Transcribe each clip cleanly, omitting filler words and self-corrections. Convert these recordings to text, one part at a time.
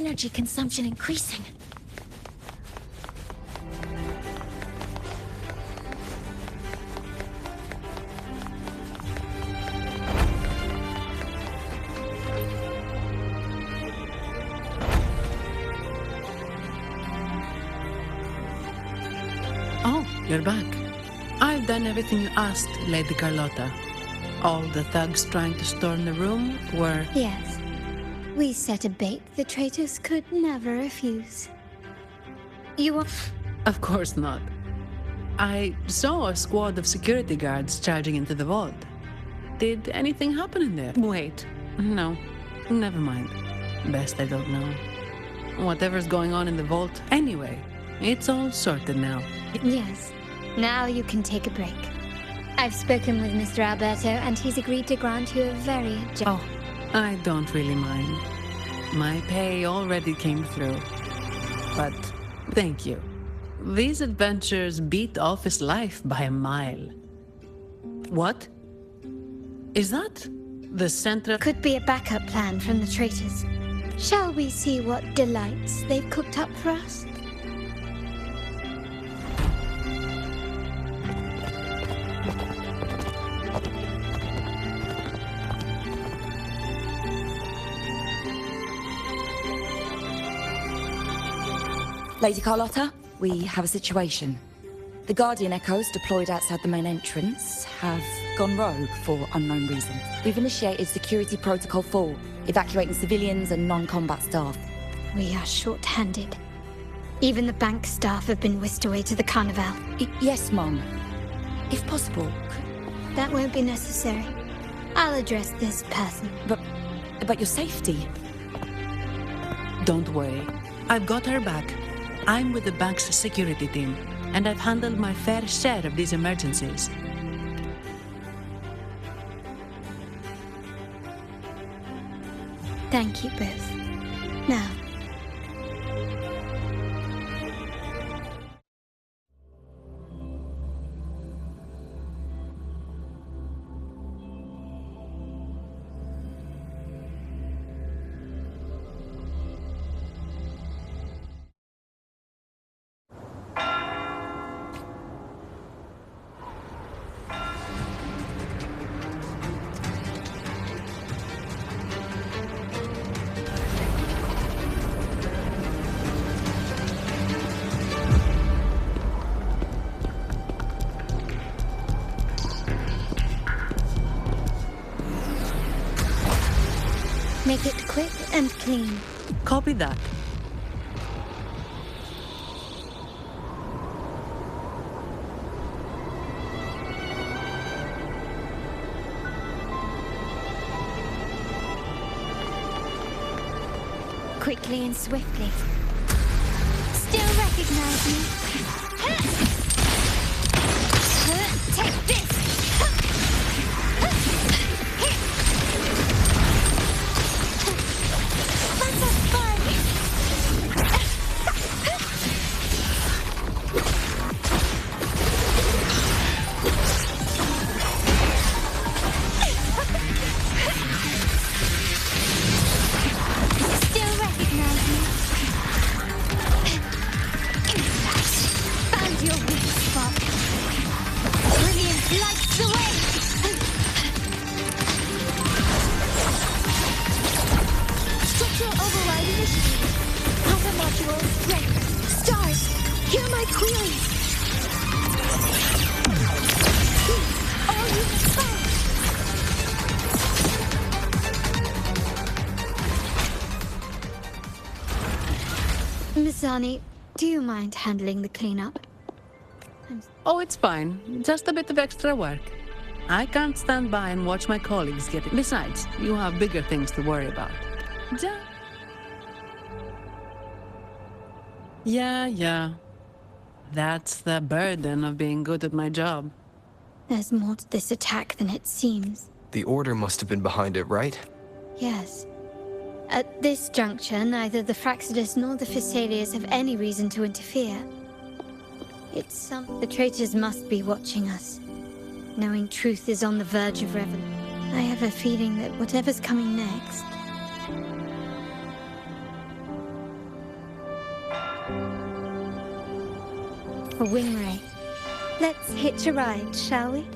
energy consumption increasing. Oh, you're back. I've done everything you asked, Lady Carlotta. All the thugs trying to storm the room were... Yes. We set a bait the traitors could never refuse. You want... Of course not. I saw a squad of security guards charging into the vault. Did anything happen in there? Wait. No. Never mind. Best I don't know. Whatever's going on in the vault anyway. It's all sorted now. Yes. Now you can take a break. I've spoken with Mr. Alberto, and he's agreed to grant you a very... Oh, I don't really mind. My pay already came through. But thank you. These adventures beat office life by a mile. What? Is that the center? Could be a backup plan from the traitors. Shall we see what delights they've cooked up for us? Lady Carlotta, we have a situation. The Guardian Echoes deployed outside the main entrance have gone rogue for unknown reasons. We've initiated security protocol 4, evacuating civilians and non-combat staff. We are short-handed. Even the bank staff have been whisked away to the Carnival. Yes, Mum. If possible. That won't be necessary. I'll address this person. But your safety? Don't worry. I've got her back. I'm with the bank's security team, and I've handled my fair share of these emergencies. Thank you both. Now, make it quick and clean. Copy that. Quickly and swiftly. Still recognize me? Take this! Miss Zani, do you mind handling the cleanup? Oh, it's fine. Just a bit of extra work. I can't stand by and watch my colleagues get it. Besides, you have bigger things to worry about. Yeah. That's the burden of being good at my job. There's more to this attack than it seems. The Order must have been behind it, right? Yes. At this juncture, neither the Fraxidus nor the Physaelius have any reason to interfere. The traitors must be watching us, knowing truth is on the verge of revelation. I have a feeling that whatever's coming next... A wing ray. Let's hitch a ride, shall we?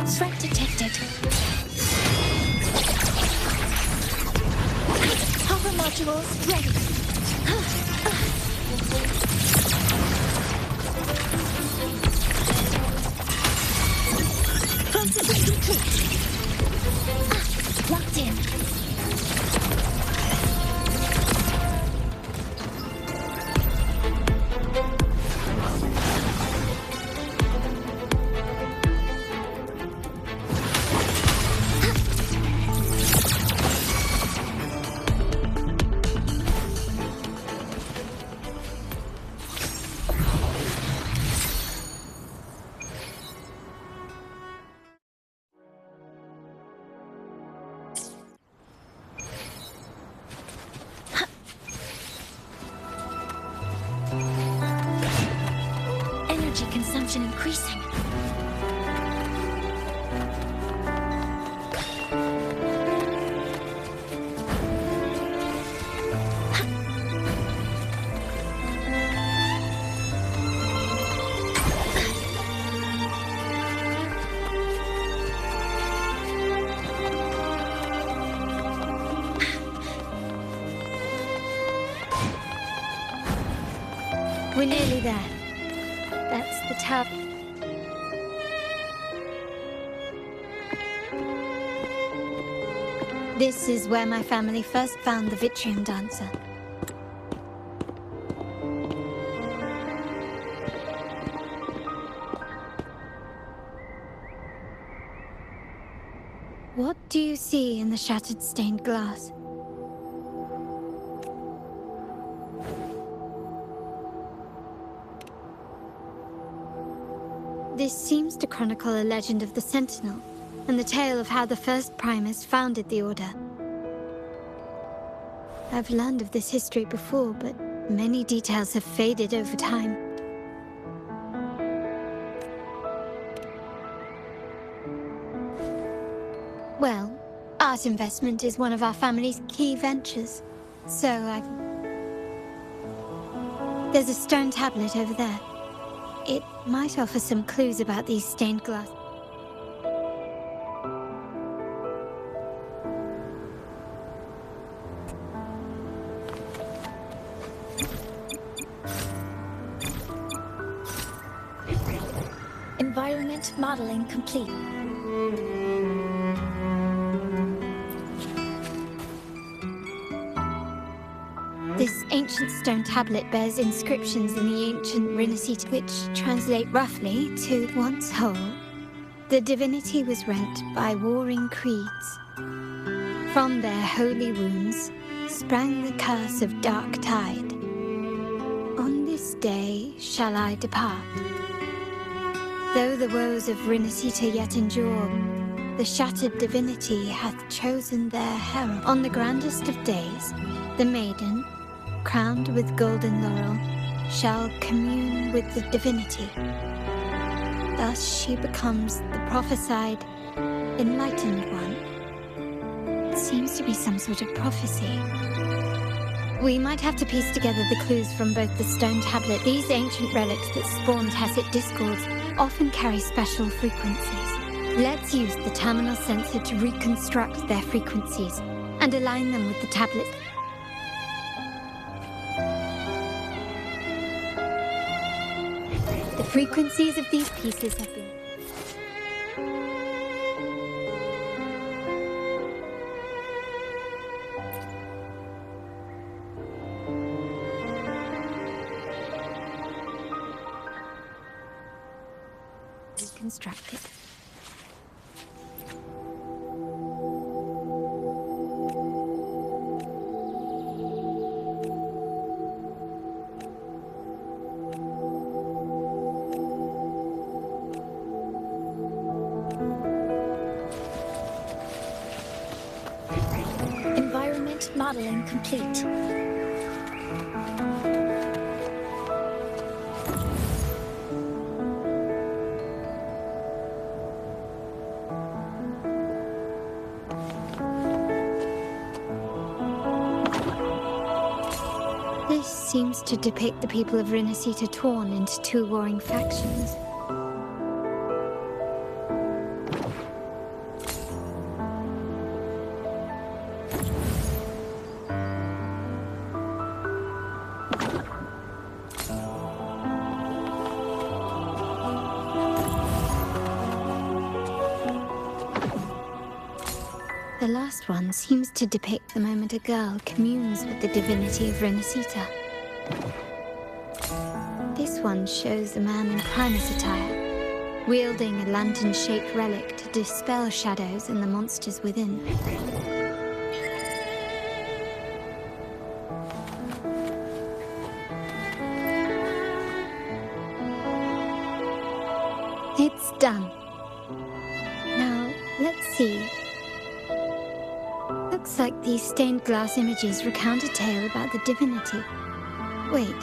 Threat detected. Hover modules ready. Processing complete. Locked in. Energy consumption increasing. We're nearly there. That's the top. This is where my family first found the Vitrium Dancer. What do you see in the shattered stained glass? This seems to chronicle a legend of the Sentinel, and the tale of how the first Primus founded the Order. I've learned of this history before, but Many details have faded over time. Well, art investment is one of our family's key ventures. So there's a stone tablet over there. It might offer some clues about these stained glass. Environment modeling complete. This ancient stone tablet bears inscriptions in the ancient Rinescita, which translate roughly to once whole. The divinity was rent by warring creeds. From their holy wounds sprang the curse of dark tide. On this day shall I depart. Though the woes of Rinescita yet endure, the shattered divinity hath chosen their herald. On the grandest of days, the maiden, crowned with golden laurel, shall commune with the divinity. Thus she becomes the prophesied, enlightened one. It seems to be some sort of prophecy. We might have to piece together the clues from both the stone tablet. These ancient relics that spawn tacit discords often carry special frequencies. Let's use the terminal sensor to reconstruct their frequencies and align them with the tablet. The frequencies of these pieces have been reconstructed. Environment modeling complete. This seems to depict the people of Rinescita torn into two warring factions. The last one seems to depict the moment a girl communes with the divinity of Rinescita. This one shows a man in Primus attire, wielding a lantern-shaped relic to dispel shadows and the monsters within. It's done. Now, let's see. Looks like these stained glass images recount a tale about the divinity. Wait,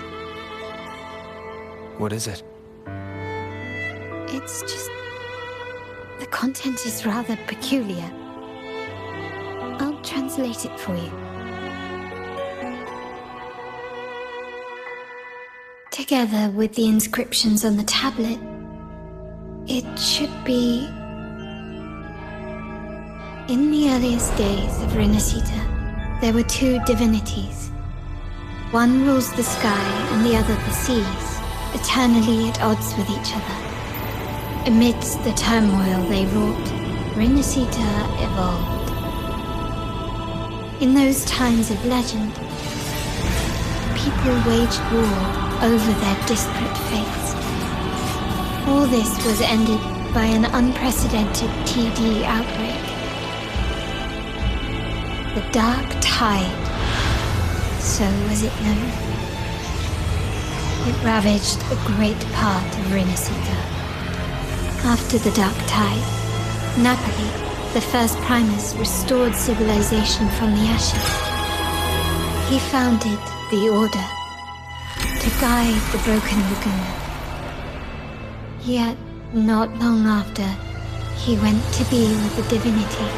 What is it? it's just... the content is rather peculiar. I'll translate it for you. Together with the inscriptions on the tablet, it should be... In the earliest days of Rinescita, there were two divinities. One rules the sky and the other the seas, eternally at odds with each other. Amidst the turmoil they wrought, Rinescita evolved. In those times of legend, people waged war over their disparate fates. All this was ended by an unprecedented TD outbreak. The Dark Tide, so was it known. It ravaged a great part of Rinescita. After the Dark Tide, Napoli, the first Primus, restored civilization from the ashes. He founded the Order, to guide the broken lagoon. Yet, not long after, he went to be with the divinity.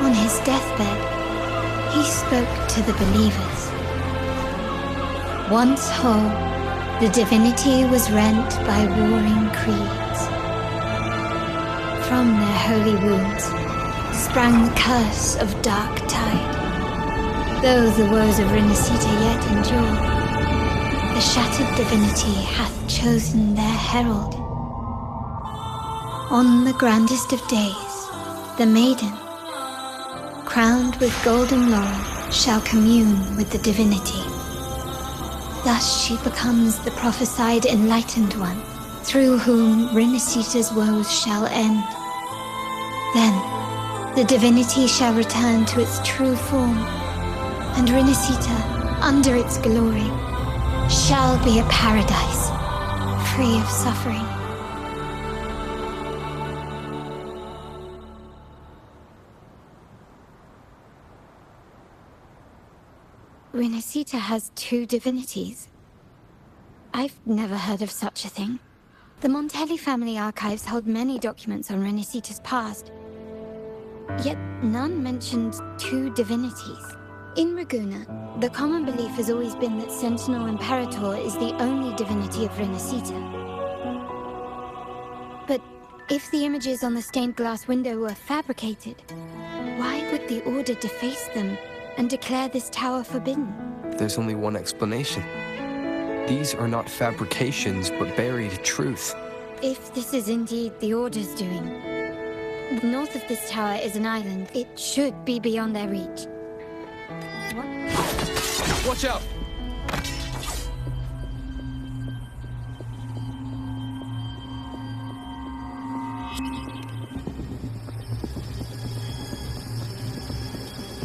On his deathbed, he spoke to the believers. Once whole, the divinity was rent by warring creeds. From their holy wounds sprang the curse of dark tide. Though the woes of Rinescita yet endure, the shattered divinity hath chosen their herald. On the grandest of days, the maiden, crowned with golden laurel, shall commune with the divinity. Thus she becomes the prophesied enlightened one, through whom Rinescita's woes shall end. Then, the divinity shall return to its true form, and Rinescita, under its glory, shall be a paradise, free of suffering. Rinescita has two divinities. I've never heard of such a thing. The Montelli family archives hold many documents on Rinescita's past, yet none mentioned two divinities. In Ragusa, the common belief has always been that Sentinel Imperator is the only divinity of Rinescita. But if the images on the stained glass window were fabricated, why would the Order deface them and declare this tower forbidden? There's only one explanation. These are not fabrications, but buried truth. If this is indeed the Order's doing, north of this tower is an island. It should be beyond their reach. What? Watch out!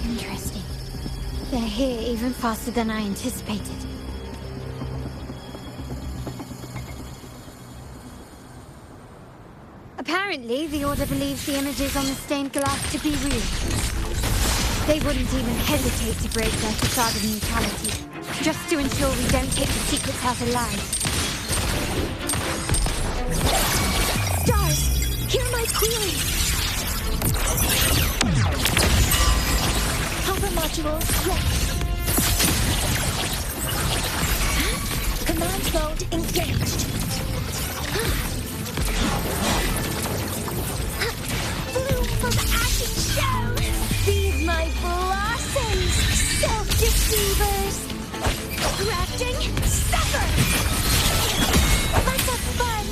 Interesting. They're here even faster than I anticipated. Apparently, the Order believes the images on the stained glass to be real. They wouldn't even hesitate to break their facade of neutrality, just to ensure we don't take the secrets out alive. Stars, hear my query! Helper modules, yes. Command mode engaged. Bloom from ashen shells! Feed my blossoms, self-deceivers! Crafting, suffer! Let's have fun!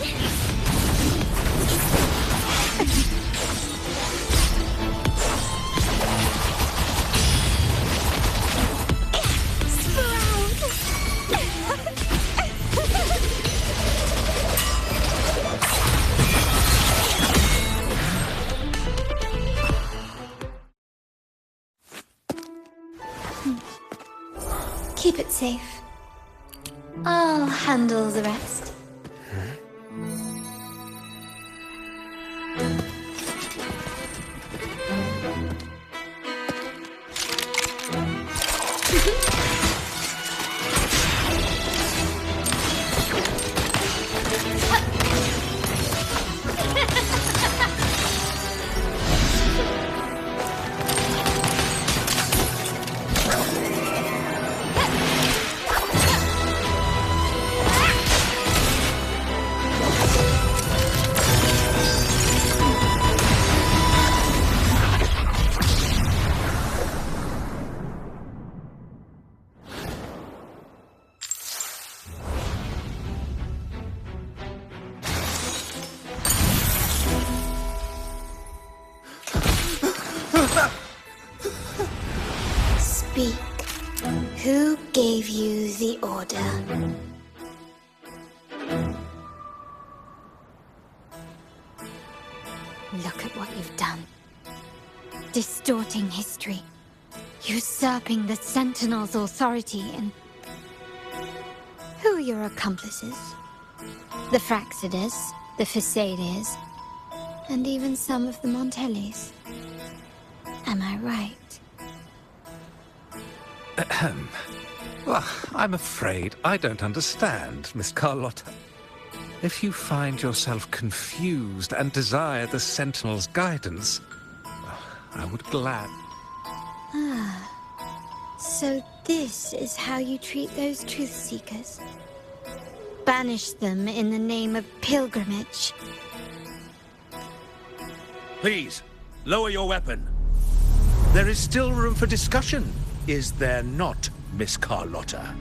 Keep it safe. I'll handle the rest. Speak. Who gave you the order? Look at what you've done. Distorting history. Usurping the Sentinel's authority and... Who are your accomplices? The Fraxidus, the Facades, and even some of the Montellis. Am I right? Well, I'm afraid I don't understand, Miss Carlotta. If you find yourself confused and desire the Sentinel's guidance, I would glad... So this is how you treat those truth seekers? Banish them in the name of pilgrimage. Please, lower your weapon. There is still room for discussion, is there not, Miss Carlotta?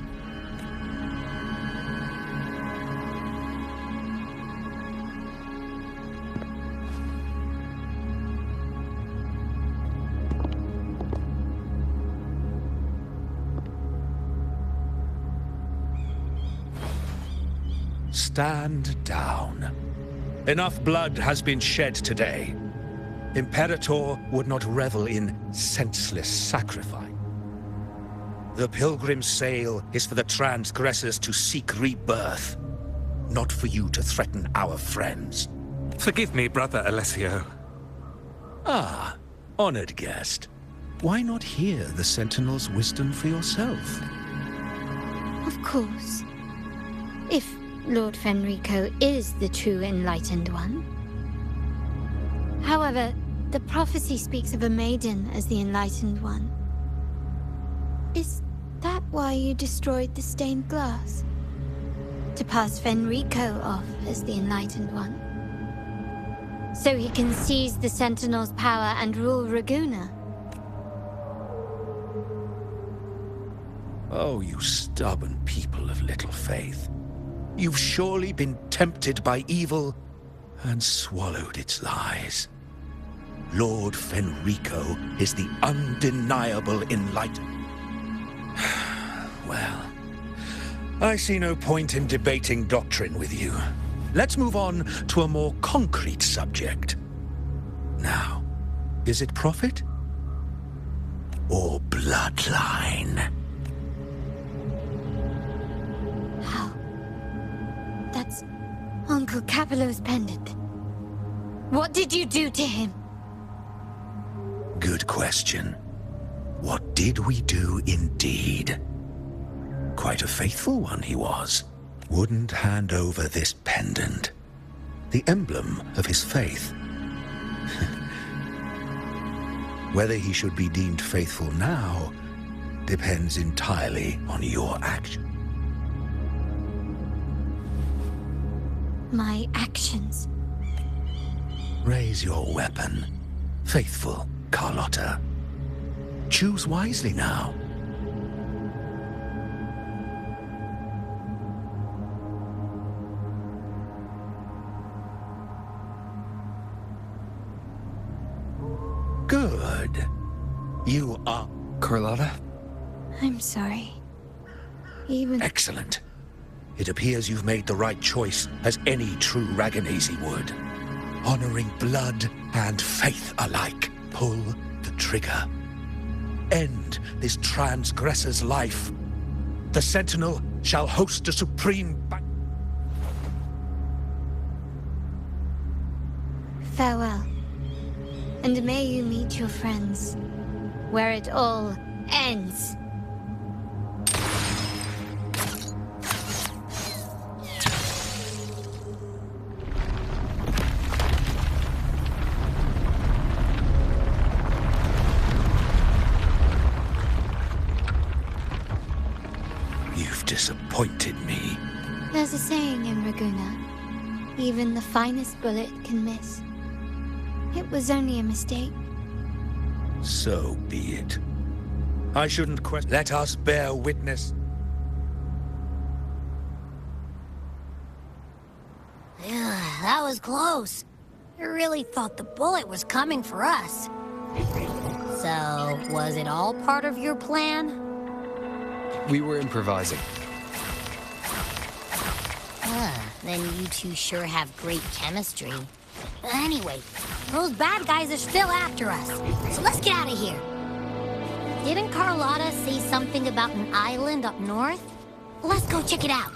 Stand down. Enough blood has been shed today. Imperator would not revel in senseless sacrifice. The pilgrim's sail is for the transgressors to seek rebirth, not for you to threaten our friends. Forgive me, Brother Alessio. Ah, honored guest. Why not hear the Sentinel's wisdom for yourself? Of course. If Lord Fenrico is the true enlightened one. However, the prophecy speaks of a maiden as the enlightened one. Is that why you destroyed the stained glass? To pass Fenrico off as the enlightened one? So he can seize the Sentinel's power and rule Raguna? Oh, you stubborn people of little faith. You've surely been tempted by evil and swallowed its lies. Lord Fenrico is the undeniable enlightened. Well, I see no point in debating doctrine with you. Let's move on to a more concrete subject. Now, is it profit or bloodline? How? That's Uncle Capello's pendant. What did you do to him? Good question. What did we do indeed? Quite a faithful one he was. Wouldn't hand over this pendant. The emblem of his faith. Whether he should be deemed faithful now depends entirely on your action. My actions. Raise your weapon, faithful Carlotta. Choose wisely now. Good. You are... Carlotta? I'm sorry. Even... Excellent. It appears you've made the right choice, as any true Ragganese would. Honoring blood and faith alike. Pull the trigger. End this transgressor's life. The Sentinel shall host a supreme... Farewell. And may you meet your friends, where it all ends. You've disappointed me. There's a saying in Raguna, even the finest bullet can miss. It was only a mistake. So be it. I shouldn't question. Let us bear witness. Yeah, that was close. I really thought the bullet was coming for us. So, was it all part of your plan? We were improvising. Then you two sure have great chemistry. Anyway, those bad guys are still after us, so let's get out of here. Didn't Carlotta say something about an island up north? Let's go check it out.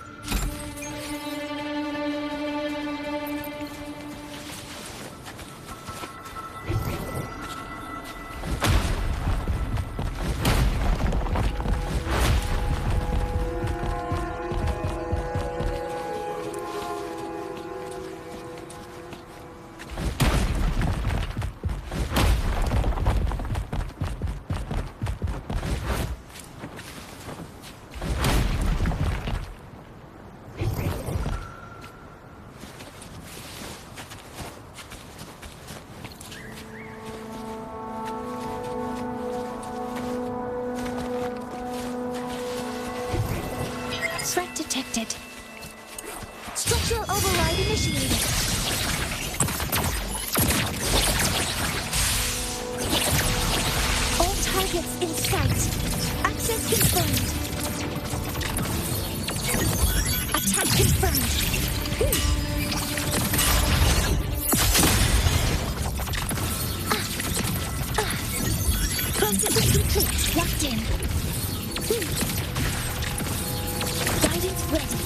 detected. Structural override initiated. All targets in sight. Access confirmed. Attack confirmed. Processing complete. Locked in. Guidance ready.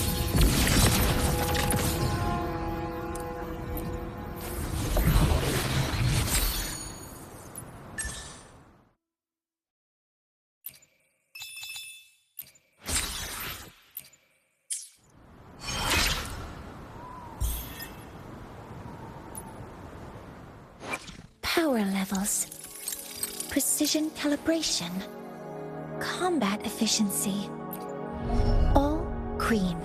Power levels. Precision calibration. Combat efficiency. All green.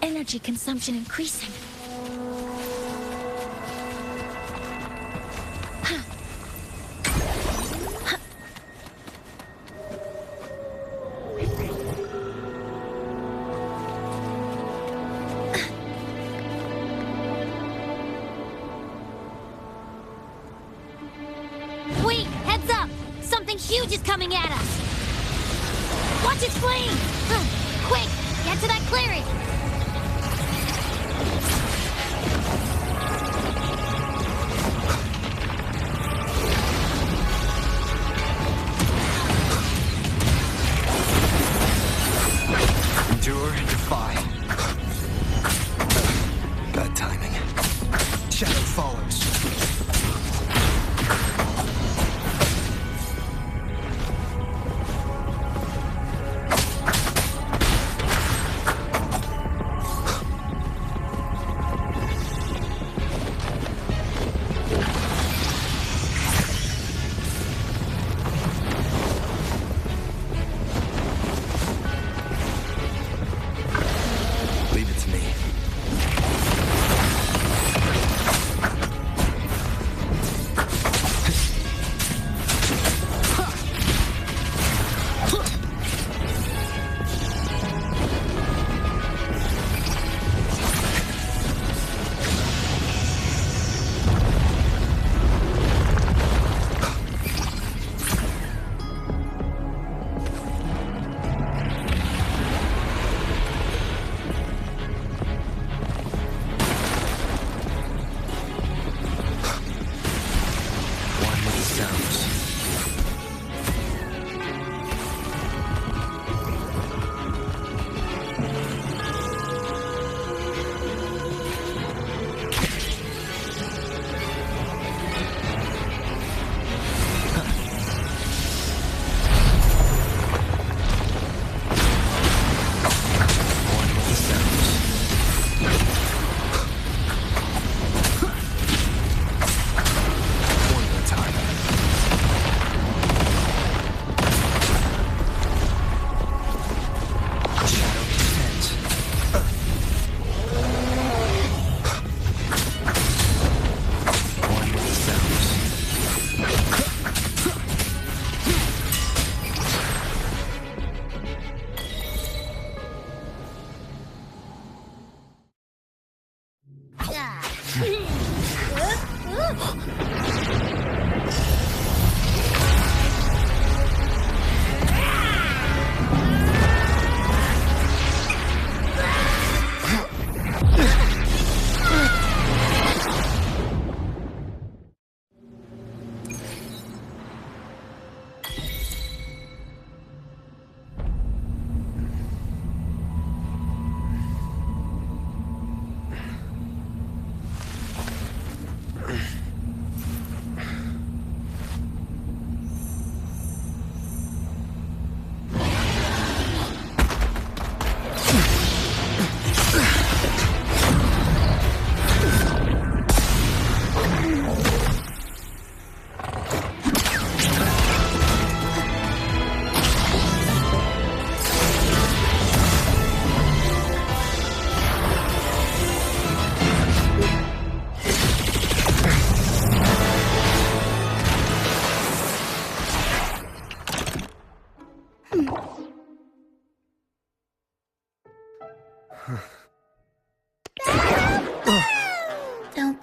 Energy consumption increasing. Wait, heads up! Something huge is coming at us! Watch its flame! Quick, get to that clearing! Endure and defy. Bad timing. Shadow follows.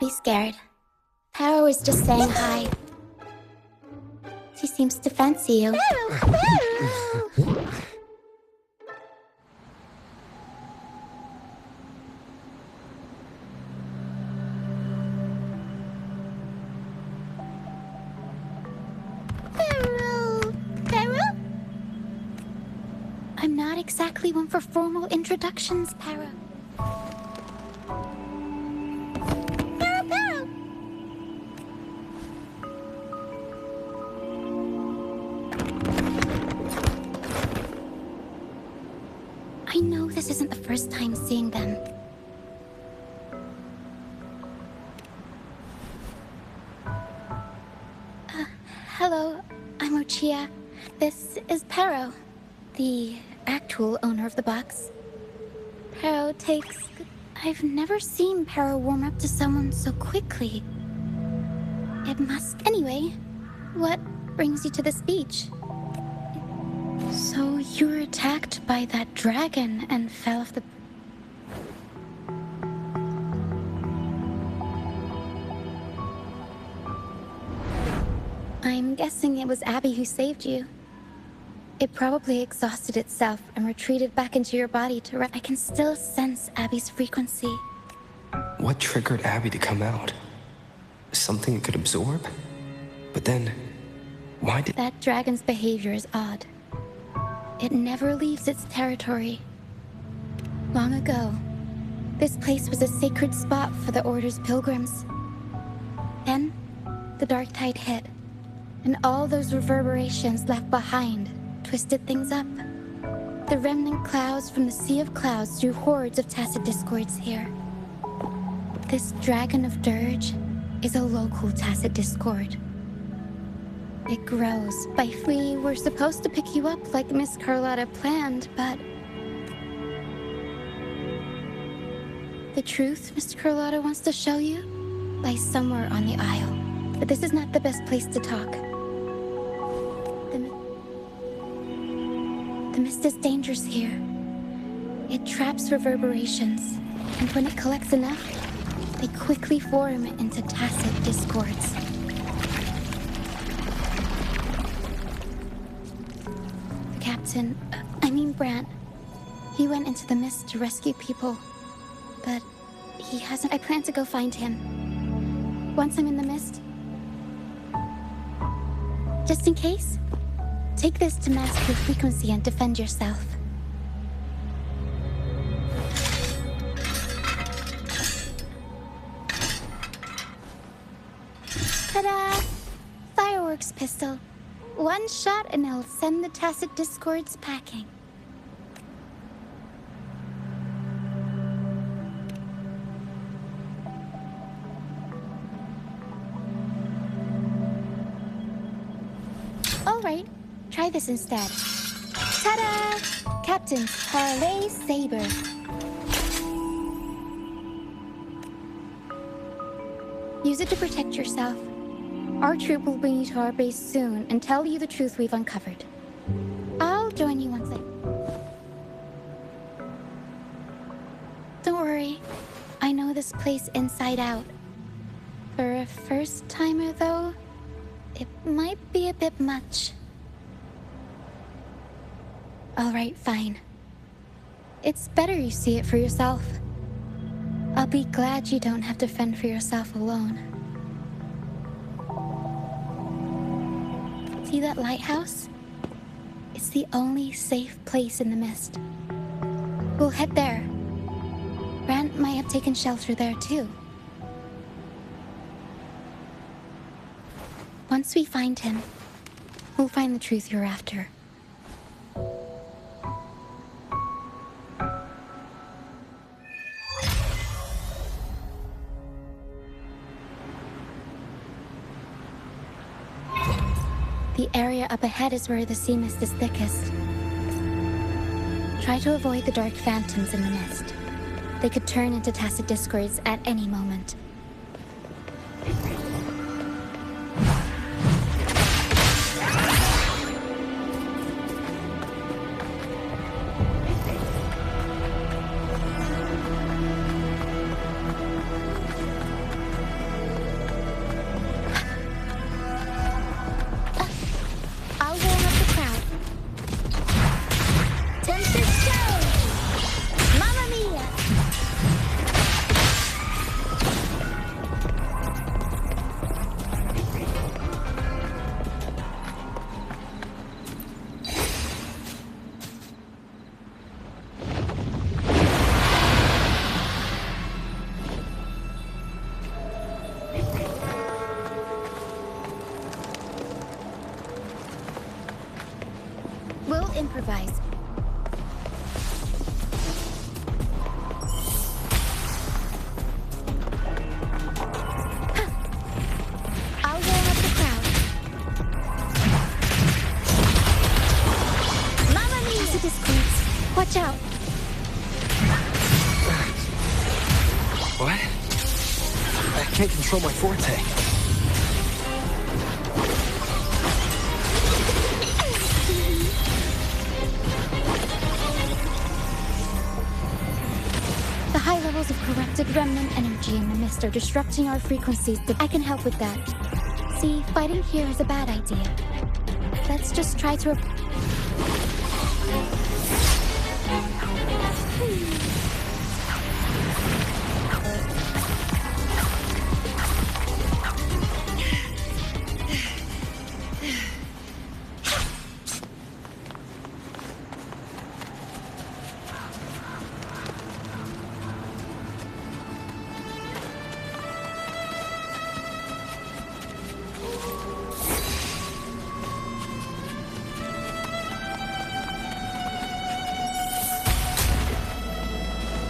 be scared. Pero is just saying hi. She seems to fancy you. Pero! I'm not exactly one for formal introductions, Para. Para! I know this isn't the first time seeing them. Hello, I'm Ochia. This is Pero, the actual owner of the box. Pero takes... I've never seen Pero warm up to someone so quickly. It must... Anyway, what brings you to this beach? So you were attacked by that dragon and fell off the... I'm guessing it was Abby who saved you. It probably exhausted itself and retreated back into your body to rest. I can still sense Abby's frequency. What triggered Abby to come out? Something it could absorb? But then, why did... That dragon's behavior is odd. It never leaves its territory. Long ago, this place was a sacred spot for the Order's pilgrims. Then, the dark tide hit, and all those reverberations left behind twisted things up. The remnant clouds from the Sea of Clouds drew hordes of tacit discords here. This Dragon of Dirge is a local tacit discord. It grows. We were supposed to pick you up like Miss Carlotta planned, but... The truth Miss Carlotta wants to show you lies somewhere on the Isle. But this is not the best place to talk. The mist is dangerous here. It traps reverberations, and when it collects enough, they quickly form into tacit discords. The captain, Brant, he went into the mist to rescue people, but he hasn't. I plan to go find him. Once I'm in the mist, just in case, take this to mask your frequency and defend yourself. Ta-da! Fireworks pistol. One shot and it'll send the tacit discords packing. All right, try this instead. Ta-da! Captain's Parlay Saber. Use it to protect yourself. Our troop will bring you to our base soon and tell you the truth we've uncovered. I'll join you once Don't worry. I know this place inside out. For a first-timer, though, it might be a bit much. All right, fine. It's better you see it for yourself. I'll be glad you don't have to fend for yourself alone. See that lighthouse? It's the only safe place in the mist. We'll head there. Brant might have taken shelter there too. Once we find him, we'll find the truth you're after. The area up ahead is where the sea mist is thickest. Try to avoid the dark phantoms in the mist. They could turn into tacit discords at any moment. Can't control my forte. The high levels of corrupted remnant energy in the mist are disrupting our frequencies. I can help with that. See, fighting here is a bad idea. Let's just try to...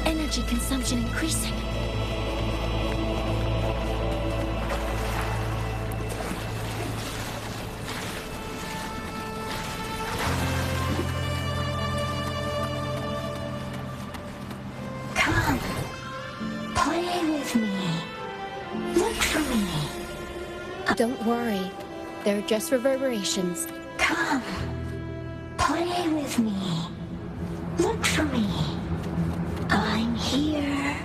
Energy consumption increasing. Come, play with me. Look for me. Don't worry. They're just reverberations. Come, play with me. Look for me. I'm here.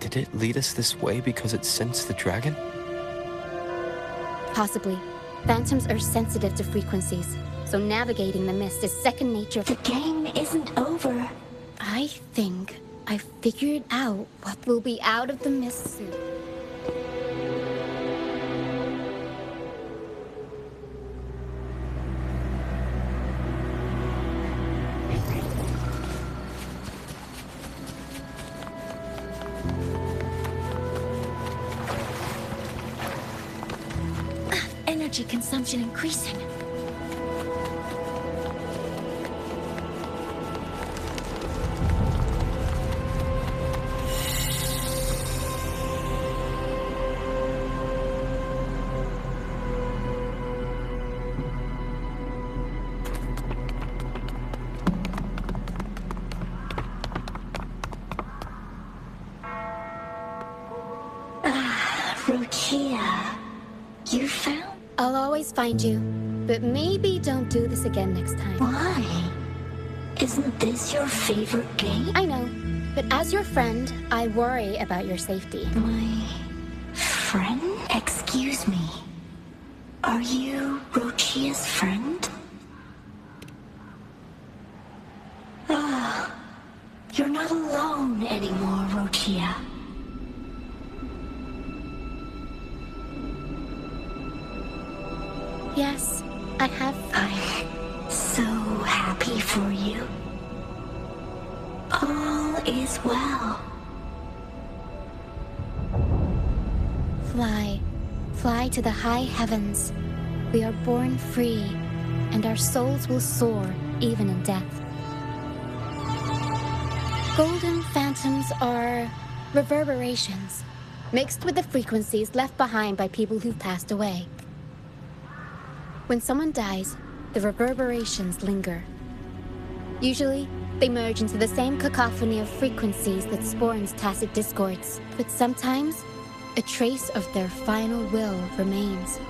Did it lead us this way because it sensed the dragon? Possibly. Phantoms are sensitive to frequencies, so navigating the mist is second nature. The game isn't over. I think I figured out what will be out of the mist soon. Energy consumption increasing. Rukia, you found? I'll always find you, but maybe don't do this again next time. Why? Isn't this your favorite game? I know, but as your friend, I worry about your safety. My friend? Excuse me. Are you Rochia's friend? Ah, you're not alone anymore, Rochia. Yes, I have. I'm so happy for you. All is well. Fly. Fly to the high heavens. We are born free, and our souls will soar even in death. Golden phantoms are reverberations, mixed with the frequencies left behind by people who've passed away. When someone dies, the reverberations linger. Usually, they merge into the same cacophony of frequencies that spawns tacit discords. But sometimes, a trace of their final will remains,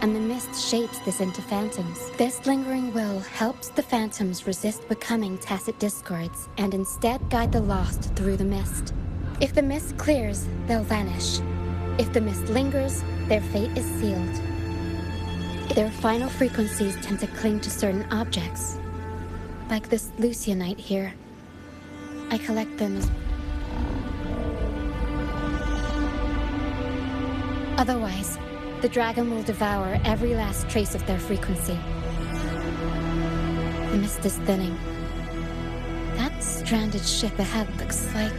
and the mist shapes this into phantoms. This lingering will helps the phantoms resist becoming tacit discords, and instead guide the lost through the mist. If the mist clears, they'll vanish. If the mist lingers, their fate is sealed. Their final frequencies tend to cling to certain objects. Like this Lucianite here. I collect them as... Otherwise, the dragon will devour every last trace of their frequency. The mist is thinning. That stranded ship ahead looks like...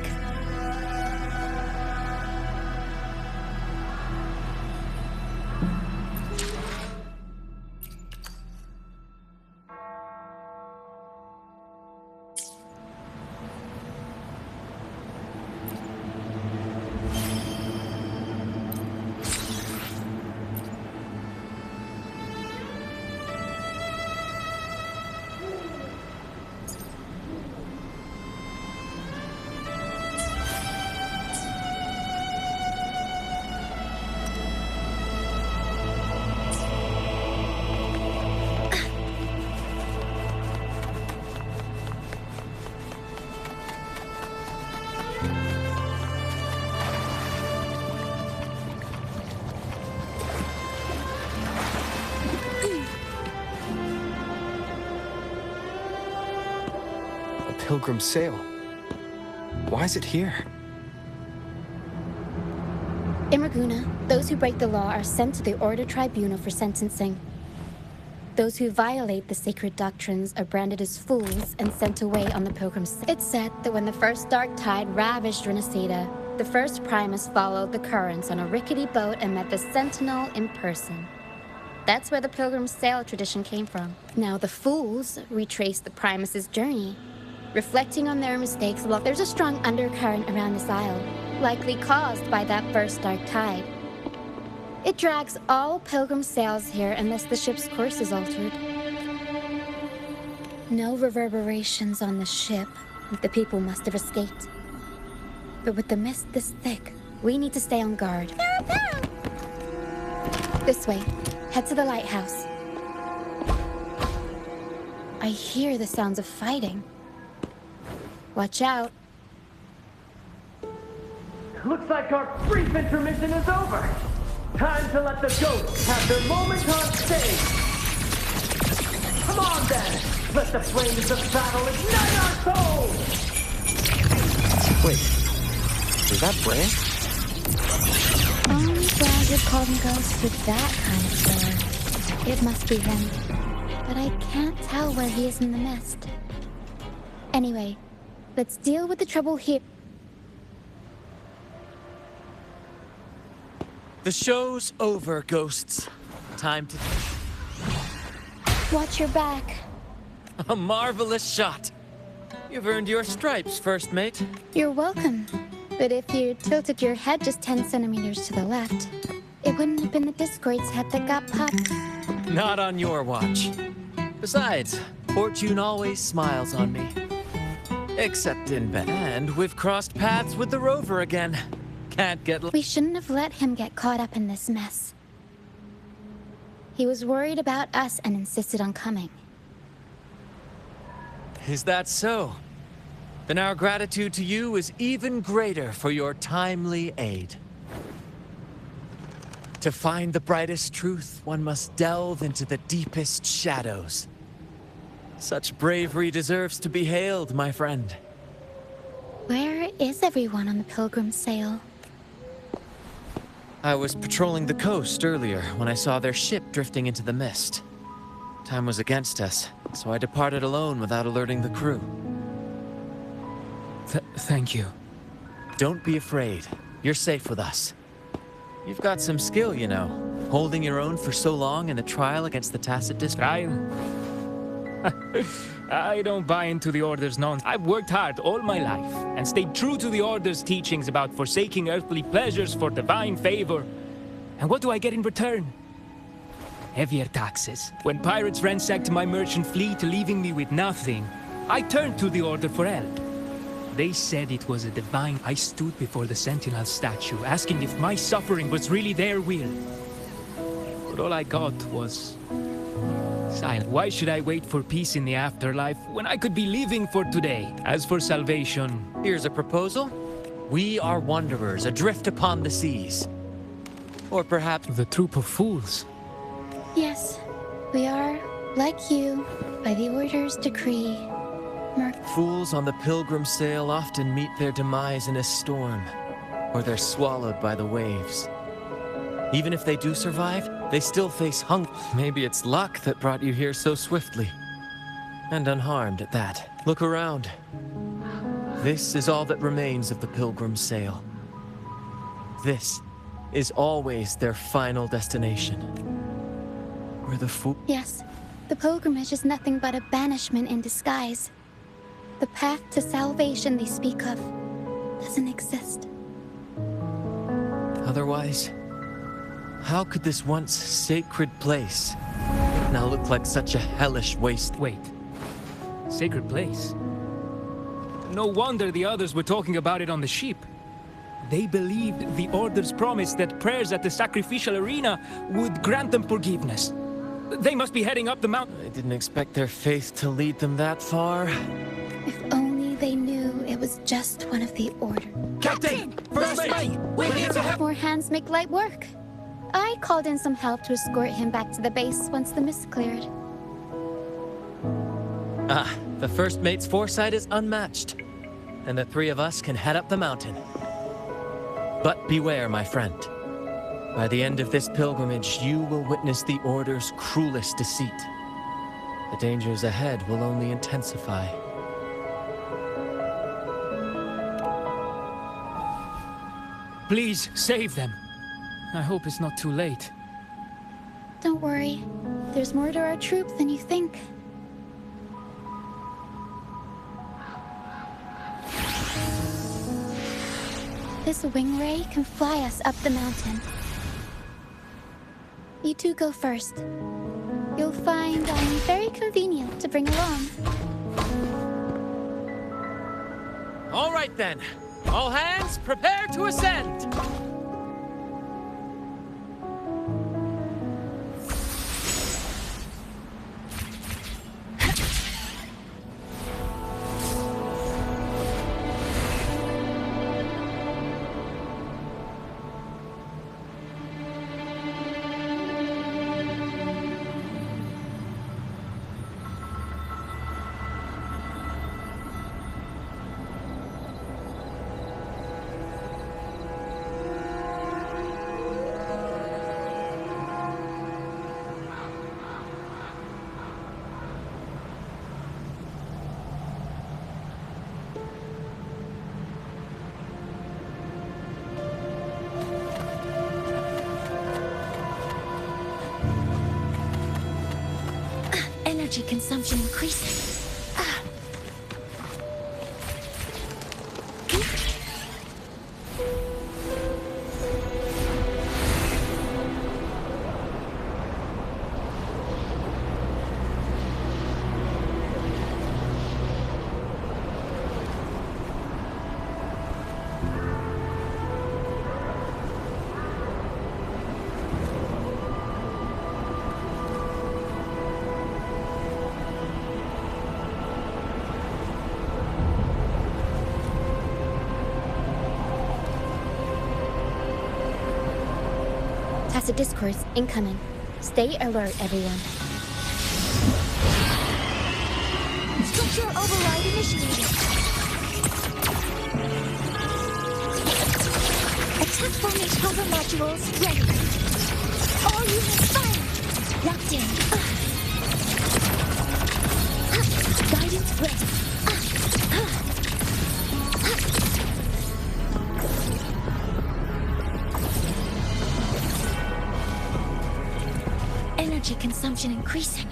Pilgrim's sail. Why is it here? In Raguna, those who break the law are sent to the Order Tribunal for sentencing. Those who violate the sacred doctrines are branded as fools and sent away on the Pilgrim's. It's said that when the first dark tide ravaged Rinescita, the first Primus followed the currents on a rickety boat and met the Sentinel in person. That's where the Pilgrim's sail tradition came from. Now the fools retrace the Primus's journey, reflecting on their mistakes. Look, there's a strong undercurrent around this isle, likely caused by that first dark tide. It drags all Pilgrim sails here unless the ship's course is altered. No reverberations on the ship. The people must have escaped. But with the mist this thick, we need to stay on guard. This way. Head to the lighthouse. I hear the sounds of fighting. Watch out. Looks like our brief intermission is over. Time to let the ghosts have their moment on stage. Come on then. Let the flames of battle ignite our souls. Wait. Is that Bran? I'm glad you're called ghost with that kind of sword. It must be him. But I can't tell where he is in the mist. Anyway, let's deal with the trouble here. The show's over, ghosts. Time to... Watch your back. A marvelous shot. You've earned your stripes, first mate. You're welcome. But if you tilted your head just 10 centimeters to the left, it wouldn't have been the Discord's head that got popped. Not on your watch. Besides, fortune always smiles on me. Except in bed. And we've crossed paths with the rover again. Can't get... We shouldn't have let him get caught up in this mess. He was worried about us and insisted on coming. Is that so? Then our gratitude to you is even greater for your timely aid. To find the brightest truth, one must delve into the deepest shadows. Such bravery deserves to be hailed, my friend. Where is everyone on the Pilgrim sail? I was patrolling the coast earlier when I saw their ship drifting into the mist. Time was against us, so I departed alone without alerting the crew. Thank you. Don't be afraid. You're safe with us. You've got some skill, you know, holding your own for so long in the trial against the Tacit Discord. I don't buy into the Order's nonsense. I've worked hard all my life and stayed true to the Order's teachings about forsaking earthly pleasures for divine favor. And what do I get in return? Heavier taxes. When pirates ransacked my merchant fleet, leaving me with nothing, I turned to the Order for help. They said it was a divine... I stood before the Sentinel statue, asking if my suffering was really their will. But all I got was... silence. Why should I wait for peace in the afterlife when I could be living for today? As for salvation... Here's a proposal. We are wanderers adrift upon the seas. Or perhaps... The troop of fools. Yes, we are, like you, by the Order's decree. Fools on the pilgrim sail often meet their demise in a storm, or they're swallowed by the waves. Even if they do survive, they still face hunger. Maybe it's luck that brought you here so swiftly. And unharmed at that. Look around. This is all that remains of the pilgrim sail. This is always their final destination. Where the Yes, the pilgrimage is nothing but a banishment in disguise. The path to salvation they speak of doesn't exist. Otherwise, how could this once sacred place now look like such a hellish waste? Wait. Sacred place? No wonder the others were talking about it on the ship. They believed the Order's promise that prayers at the sacrificial arena would grant them forgiveness. They must be heading up the mountain. I didn't expect their faith to lead them that far. If only they knew it was just one of the Order. Captain! First mate! We're here to help! More hands make light work. I called in some help to escort him back to the base once the mist cleared. Ah, the first mate's foresight is unmatched. And the three of us can head up the mountain. But beware, my friend. By the end of this pilgrimage, you will witness the Order's cruelest deceit. The dangers ahead will only intensify. Please, save them. I hope it's not too late. Don't worry. There's more to our troop than you think. This wing ray can fly us up the mountain. You two go first. You'll find I'm very convenient to bring along. All right then. All hands, prepare to ascend! Energy consumption increasing. Tacit discourse incoming. Stay alert, everyone. Structure override initiated. Attack forming cover modules ready. All units fire. Locked in. Guidance ready. Energy consumption increasing.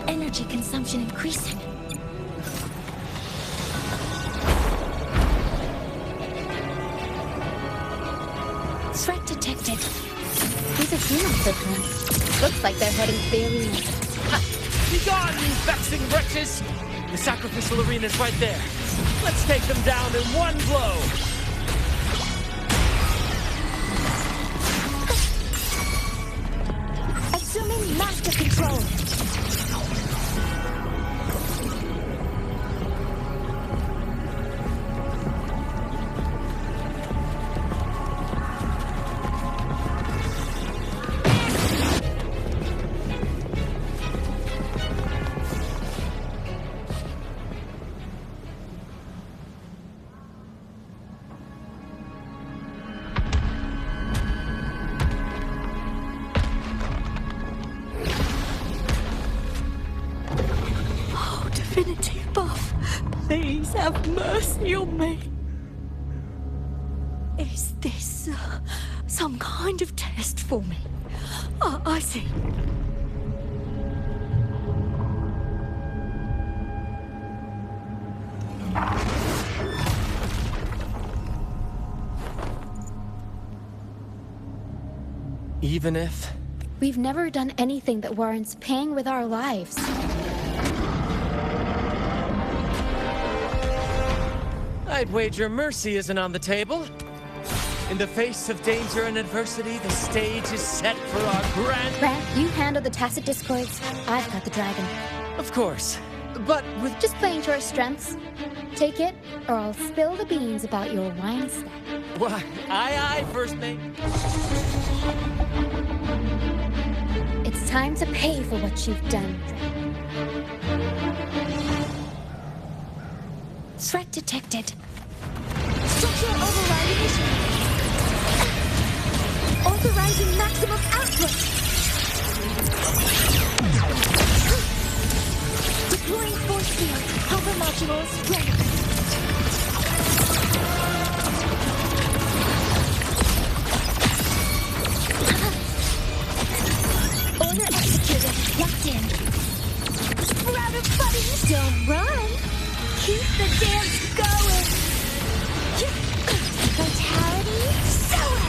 Energy consumption increasing. Threat detected. These are human footprints. Looks like they're heading very north. Be gone, you vexing wretches! The sacrificial arena's right there. Let's take them down in one blow! Assuming master control. Please have mercy on me. Is this some kind of test for me? I see. Even if... We've never done anything that warrants paying with our lives. I'd wager mercy isn't on the table. In the face of danger and adversity, the stage is set for our grand... Grant, you handle the tacit discords. I've got the dragon. Of course, but with... Just playing to our strengths. Take it, or I'll spill the beans about your Rinescita. Why, aye, first mate. It's time to pay for what you've done. Threat detected. Structural override initiated. Authorizing maximum output. Deploying force field. Hover modules ready. Order executed. Locked in. We're out of buddies. Don't run. Keep the dance going. Vitality, sour.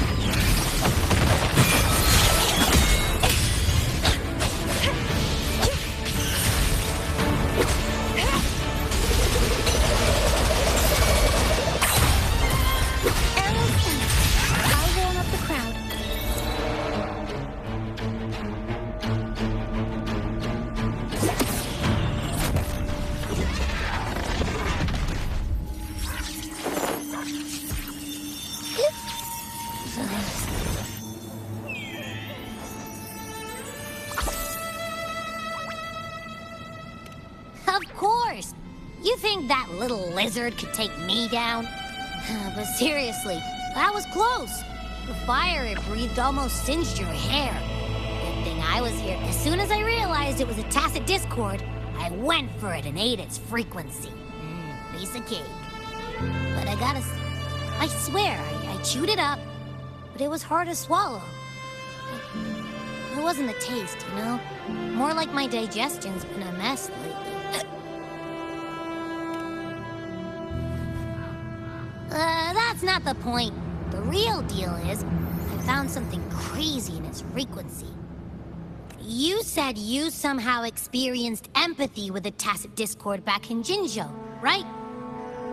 I'll warm up the crowd. Of course! You think that little lizard could take me down? But seriously, that was close. The fire it breathed almost singed your hair. Good thing I was here. As soon as I realized it was a tacit discord, I went for it and ate its frequency. Piece of cake. But I swear, I chewed it up, but it was hard to swallow. It wasn't the taste, you know? More like my digestion's been a mess lately. That's not the point. The real deal is, I found something crazy in its frequency. You said you somehow experienced empathy with the tacit discord back in Jinzhou, right?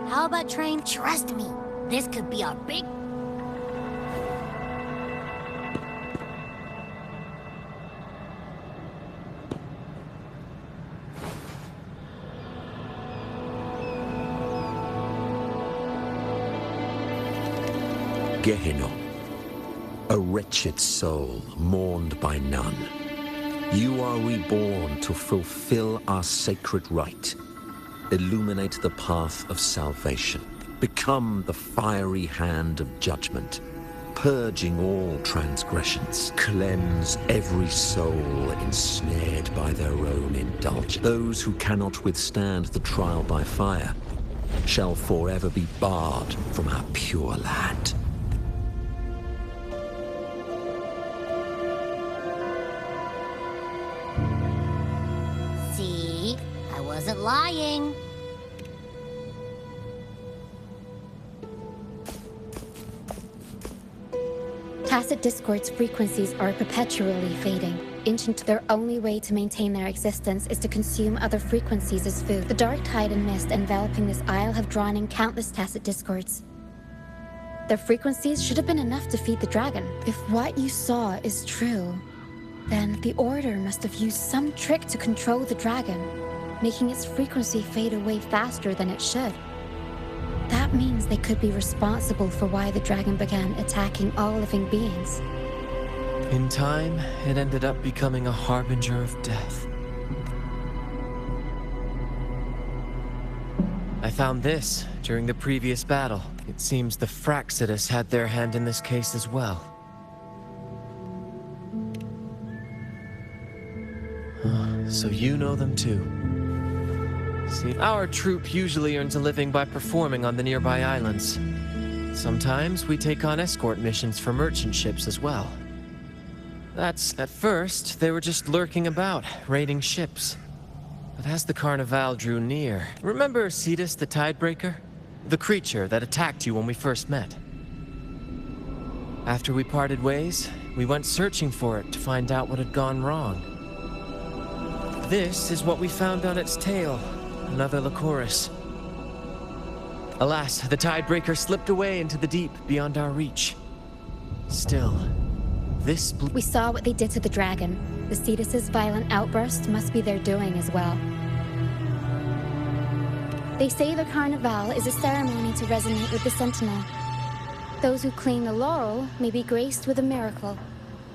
How about trying trust me? This could be our big... Gehenna, a wretched soul mourned by none. You are reborn to fulfill our sacred rite. Illuminate the path of salvation. Become the fiery hand of judgment, purging all transgressions. Cleanse every soul ensnared by their own indulgence. Those who cannot withstand the trial by fire shall forever be barred from our pure land. See, wasn't lying. Tacit Discord's frequencies are perpetually fading. Ancient, their only way to maintain their existence is to consume other frequencies as food. The dark tide and mist enveloping this isle have drawn in countless Tacit Discords. Their frequencies should have been enough to feed the dragon. If what you saw is true, then the Order must have used some trick to control the dragon, making its frequency fade away faster than it should. That means they could be responsible for why the dragon began attacking all living beings. In time, it ended up becoming a harbinger of death. I found this during the previous battle. It seems the Fraxitus had their hand in this case as well. So you know them too. See, our troop usually earns a living by performing on the nearby islands. Sometimes we take on escort missions for merchant ships as well. At first, they were just lurking about, raiding ships. But as the Carnival drew near... Remember Cetus the Tidebreaker? The creature that attacked you when we first met. After we parted ways, we went searching for it to find out what had gone wrong. This is what we found on its tail. Another Lycoris. Alas, the Tidebreaker slipped away into the deep beyond our reach. Still, this... We saw what they did to the dragon. The Cetus's violent outburst must be their doing as well. They say the Carnival is a ceremony to resonate with the Sentinel. Those who claim the laurel may be graced with a miracle.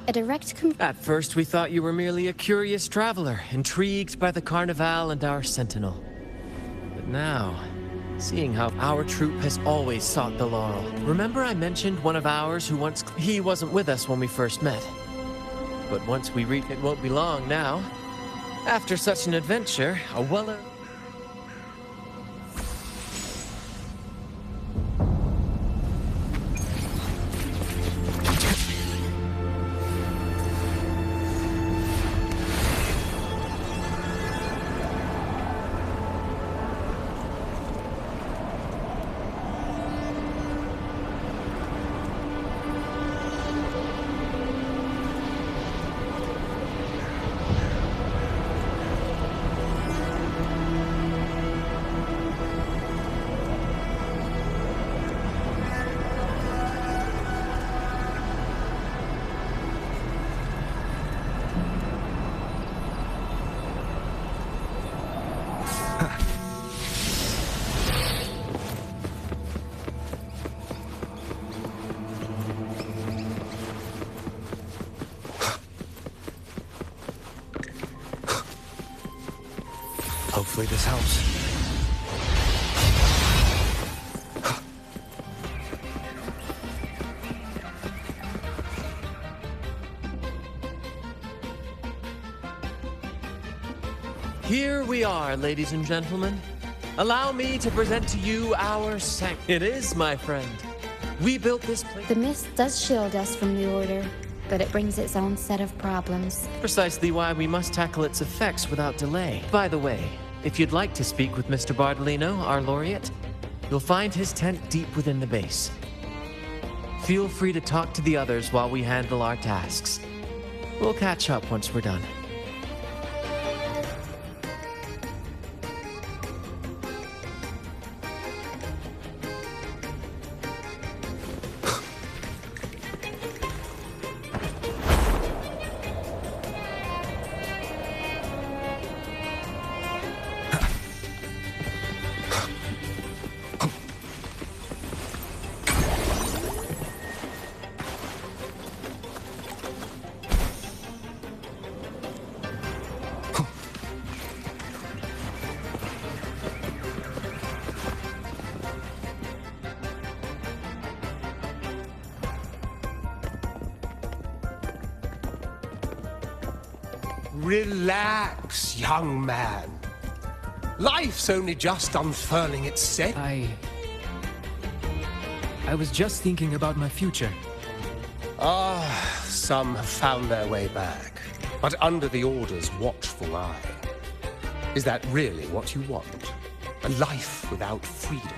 A direct At first we thought you were merely a curious traveler, intrigued by the Carnival and our Sentinel. But now, seeing how our troop has always sought the laurel. Remember I mentioned one of ours who once... He wasn't with us when we first met. But once we reach it won't be long now. After such an adventure, a well... Hopefully this helps. Here we are, ladies and gentlemen. Allow me to present to you our It is, my friend. We built this place... The mist does shield us from the Order, but it brings its own set of problems. Precisely why we must tackle its effects without delay. By the way, if you'd like to speak with Mr. Bardolino, our laureate, you'll find his tent deep within the base. Feel free to talk to the others while we handle our tasks. We'll catch up once we're done. Relax, young man. Life's only just unfurling its sail. I was just thinking about my future. Some have found their way back, but under the Order's watchful eye. Is that really what you want? A life without freedom?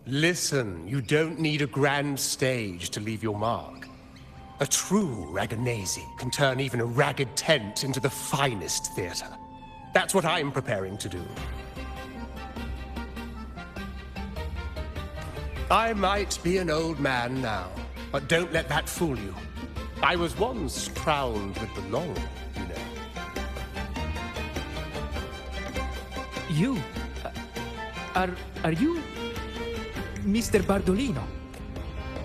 Listen, you don't need a grand stage to leave your mark. A true Raganese can turn even a ragged tent into the finest theater. That's what I'm preparing to do. I might be an old man now, but don't let that fool you. I was once crowned with the laurel, you know. You? Are you Mr. Bardolino?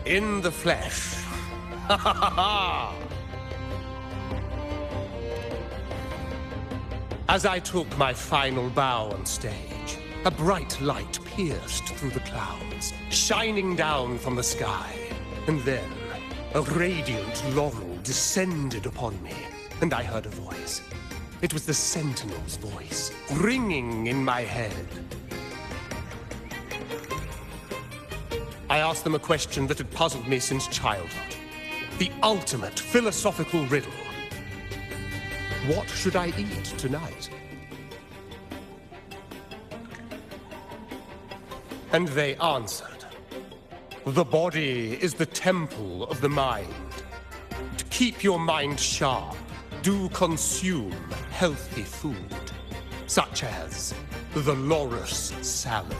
In the flesh. Ha ha ha ha! As I took my final bow on stage, a bright light pierced through the clouds, shining down from the sky. And then, a radiant laurel descended upon me, and I heard a voice. It was the Sentinel's voice, ringing in my head. I asked them a question that had puzzled me since childhood. The ultimate philosophical riddle. What should I eat tonight? And they answered. The body is the temple of the mind. To keep your mind sharp, do consume healthy food, such as the Loris salad.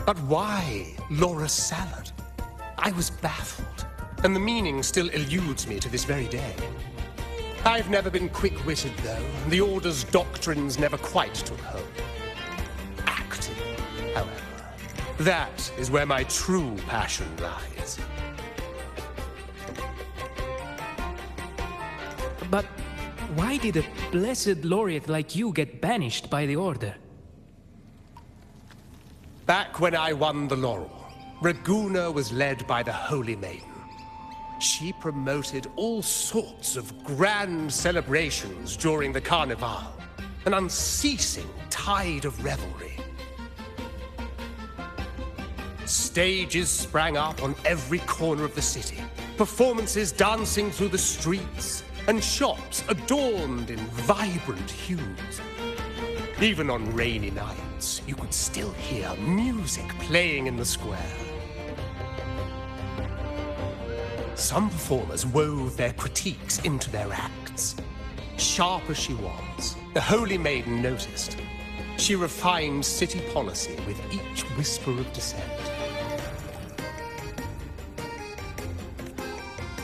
But why Loris salad? I was baffled, and the meaning still eludes me to this very day. I've never been quick-witted, though. The Order's doctrines never quite took hold. Acting, however, that is where my true passion lies. But why did a blessed laureate like you get banished by the Order? Back when I won the laurel, Raguna was led by the Holy Maiden. She promoted all sorts of grand celebrations during the Carnival, an unceasing tide of revelry. Stages sprang up on every corner of the city, performances dancing through the streets, and shops adorned in vibrant hues. Even on rainy nights, you could still hear music playing in the square. Some performers wove their critiques into their acts. Sharp as she was, the Holy Maiden noticed. She refined city policy with each whisper of dissent.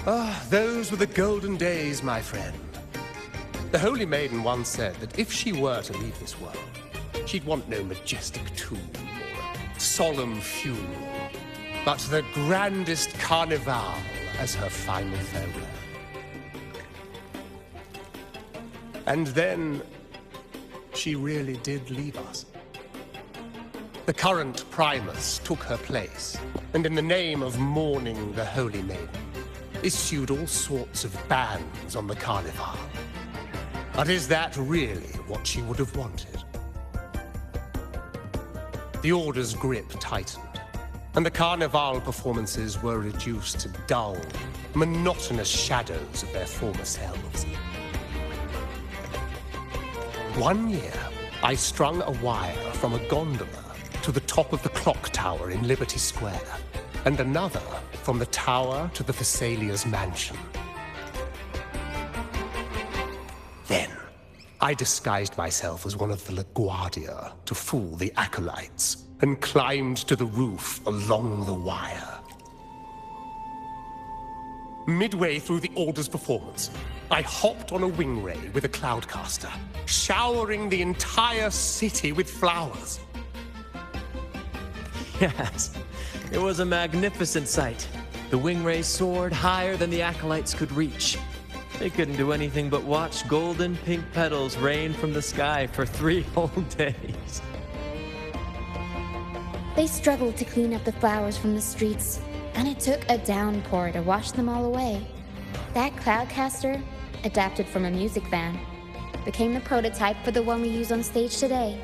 Ah, those were the golden days, my friend. The Holy Maiden once said that if she were to leave this world, she'd want no majestic tomb or a solemn funeral, but the grandest carnival as her final farewell. And then, she really did leave us. The current Primus took her place, and in the name of mourning the Holy Maiden, issued all sorts of bans on the Carnival. But is that really what she would have wanted? The Order's grip tightened, and the Carnival performances were reduced to dull, monotonous shadows of their former selves. One year, I strung a wire from a gondola to the top of the clock tower in Liberty Square, and another from the tower to the Thessalia's mansion. Then, I disguised myself as one of the LaGuardia to fool the acolytes, and climbed to the roof along the wire. Midway through the Order's performance, I hopped on a wing ray with a cloudcaster, showering the entire city with flowers. Yes, it was a magnificent sight. The wing rays soared higher than the acolytes could reach. They couldn't do anything but watch golden pink petals rain from the sky for 3 whole days. They struggled to clean up the flowers from the streets, and it took a downpour to wash them all away. That cloudcaster, adapted from a music van, became the prototype for the one we use on stage today.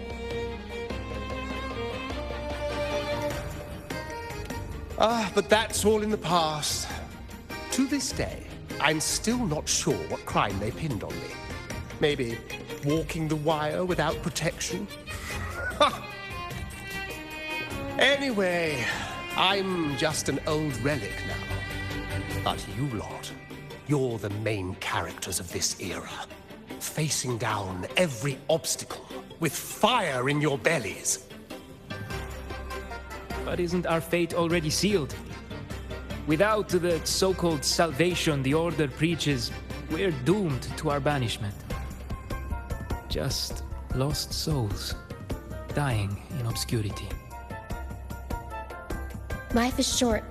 Ah, but that's all in the past. To this day, I'm still not sure what crime they pinned on me. Maybe walking the wire without protection? Anyway, I'm just an old relic now. But you lot, you're the main characters of this era. Facing down every obstacle with fire in your bellies. But isn't our fate already sealed? Without the so-called salvation the Order preaches, we're doomed to our banishment. Just lost souls, dying in obscurity. Life is short,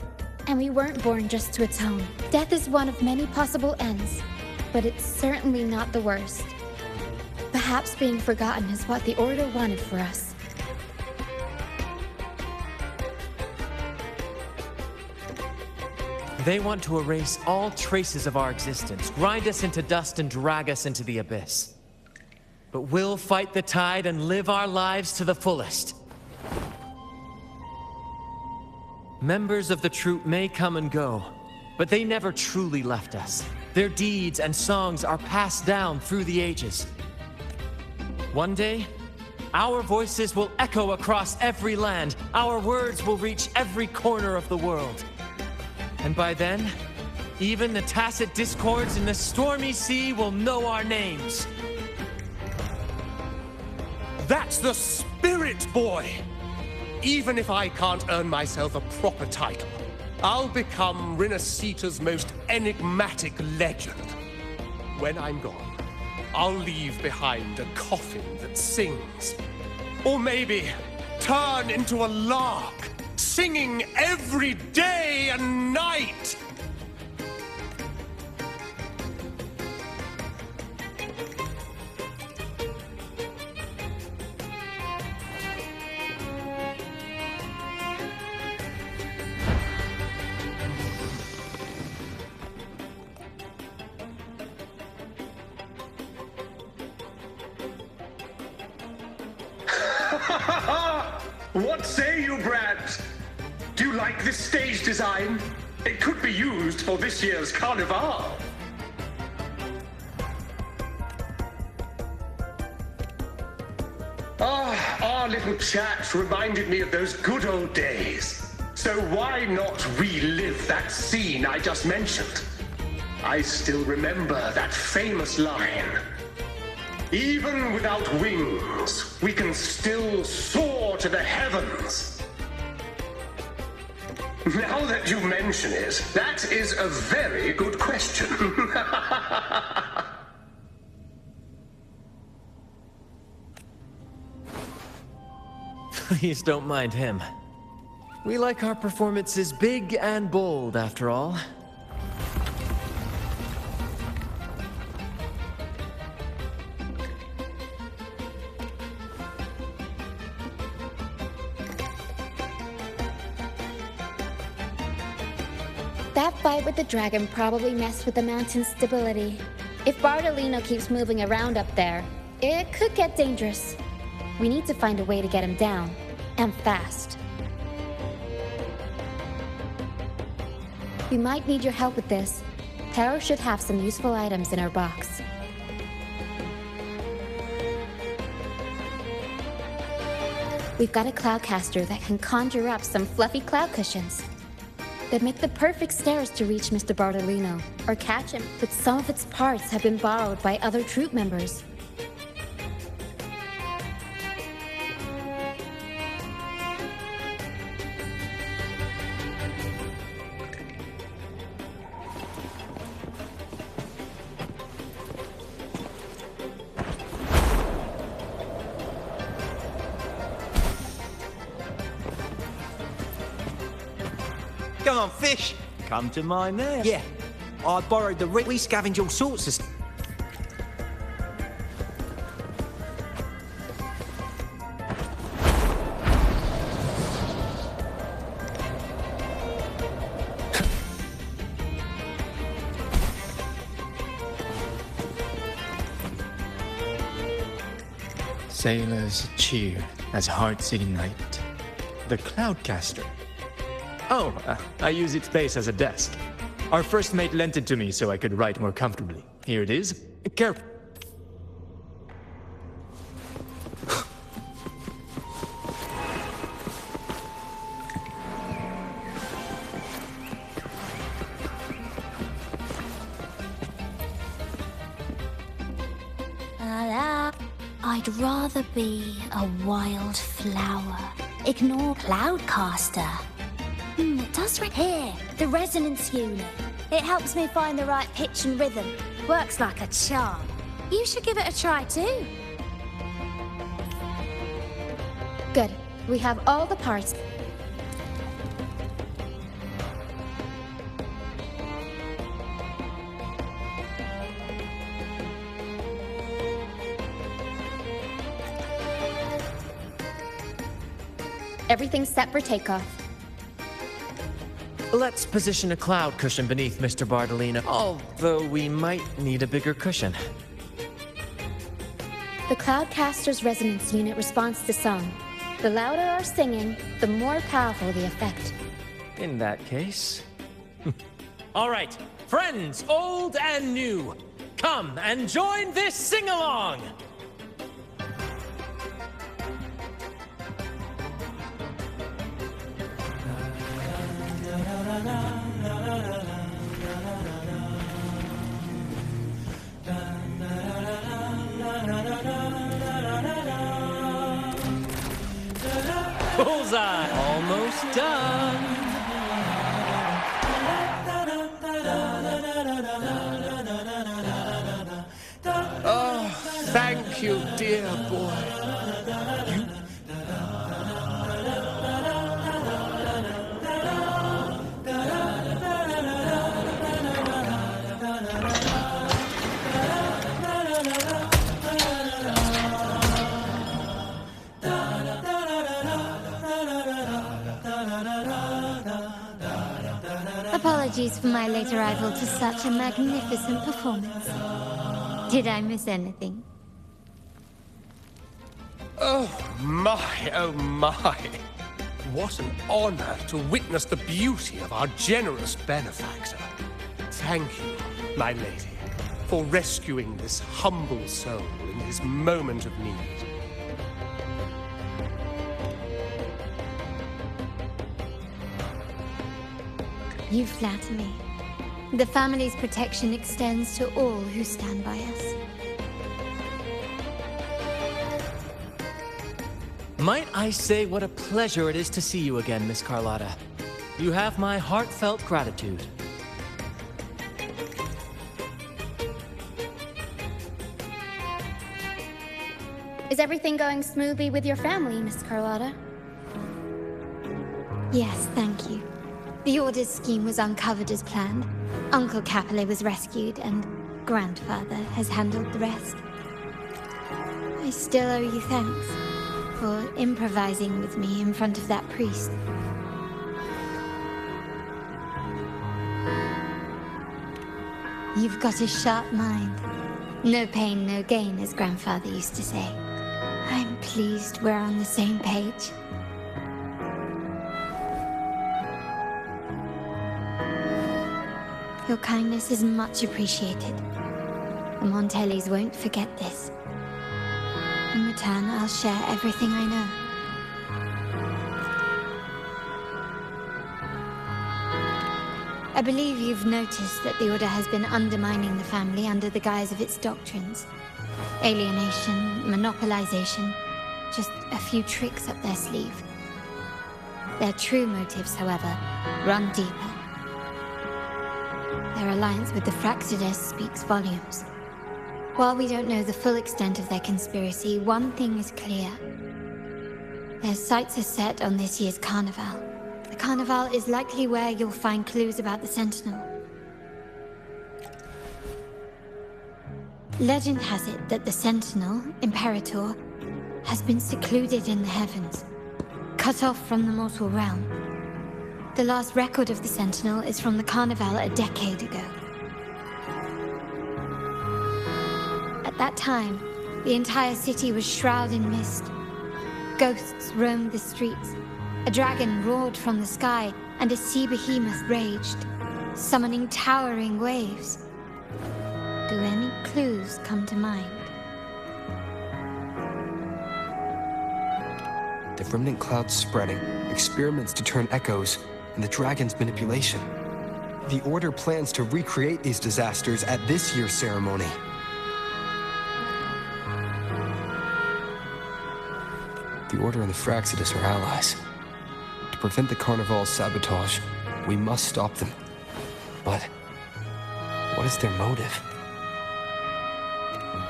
and we weren't born just to atone. Death is one of many possible ends, but it's certainly not the worst. Perhaps being forgotten is what the Order wanted for us. They want to erase all traces of our existence, grind us into dust and drag us into the abyss. But we'll fight the tide and live our lives to the fullest. Members of the troupe may come and go, but they never truly left us. Their deeds and songs are passed down through the ages. One day, our voices will echo across every land. Our words will reach every corner of the world. And by then, even the tacit discords in the stormy sea will know our names. That's the spirit, boy! Even if I can't earn myself a proper title, I'll become Rinescita's most enigmatic legend. When I'm gone, I'll leave behind a coffin that sings. Or maybe turn into a lark, singing every day and night. What say you, Brad? Do you like this stage design? It could be used for this year's carnival. Our little chat reminded me of those good old days. So why not relive that scene I just mentioned? I still remember that famous line. Even without wings, we can still soar to the heavens. Now that you mention it, that is a very good question. Please don't mind him. We like our performances big and bold, after all. That fight with the dragon probably messed with the mountain's stability. If Bartolino keeps moving around up there, it could get dangerous. We need to find a way to get him down, and fast. We might need your help with this. Taro should have some useful items in her box. We've got a cloudcaster that can conjure up some fluffy cloud cushions. They'd make the perfect stairs to reach Mr. Bartolino, or catch him, but some of its parts have been borrowed by other troop members. Come on, fish. Come to my nest. Yeah, I borrowed the rig. We scavenge all sorts of... Sailors cheer as hearts ignite. The Cloudcaster. Oh, I use its base as a desk. Our first mate lent it to me so I could write more comfortably. Here it is. Careful. I'd rather be a wild flower. Ignore Cloudcaster. It does right here. The resonance unit. It helps me find the right pitch and rhythm. Works like a charm. You should give it a try too. Good. We have all the parts. Everything's set for takeoff. Let's position a cloud cushion beneath Mr. Bartolino, although we might need a bigger cushion. The Cloudcaster's resonance unit responds to song. The louder our singing, the more powerful the effect. In that case... All right, friends, old and new, come and join this sing-along! Bullseye! Almost done! Oh, thank you, dear boy. Apologies for my late arrival to such a magnificent performance. Did I miss anything? Oh my. What an honor to witness the beauty of our generous benefactor. Thank you, my lady, for rescuing this humble soul in his moment of need. You flatter me. The family's protection extends to all who stand by us. Might I say what a pleasure it is to see you again, Miss Carlotta. You have my heartfelt gratitude. Is everything going smoothly with your family, Miss Carlotta? Yes, thank you. The Order's scheme was uncovered as planned. Uncle Capilet was rescued, and Grandfather has handled the rest. I still owe you thanks for improvising with me in front of that priest. You've got a sharp mind. No pain, no gain, as Grandfather used to say. I'm pleased we're on the same page. Your kindness is much appreciated. The Montellis won't forget this. In return, I'll share everything I know. I believe you've noticed that the Order has been undermining the family under the guise of its doctrines. Alienation, monopolization, just a few tricks up their sleeve. Their true motives, however, run deeper. Their alliance with the Fraxides speaks volumes. While we don't know the full extent of their conspiracy, one thing is clear. Their sights are set on this year's carnival. The carnival is likely where you'll find clues about the Sentinel. Legend has it that the Sentinel, Imperator, has been secluded in the heavens, cut off from the mortal realm. The last record of the Sentinel is from the Carnival a decade ago. At that time, the entire city was shrouded in mist. Ghosts roamed the streets. A dragon roared from the sky, and a sea behemoth raged. summoning towering waves. Do any clues come to mind? The remnant clouds spreading, experiments to turn echoes, and the dragon's manipulation. The Order plans to recreate these disasters at this year's ceremony. The Order and the Fraxidus are allies. To prevent the Carnival's sabotage, we must stop them. But what is their motive?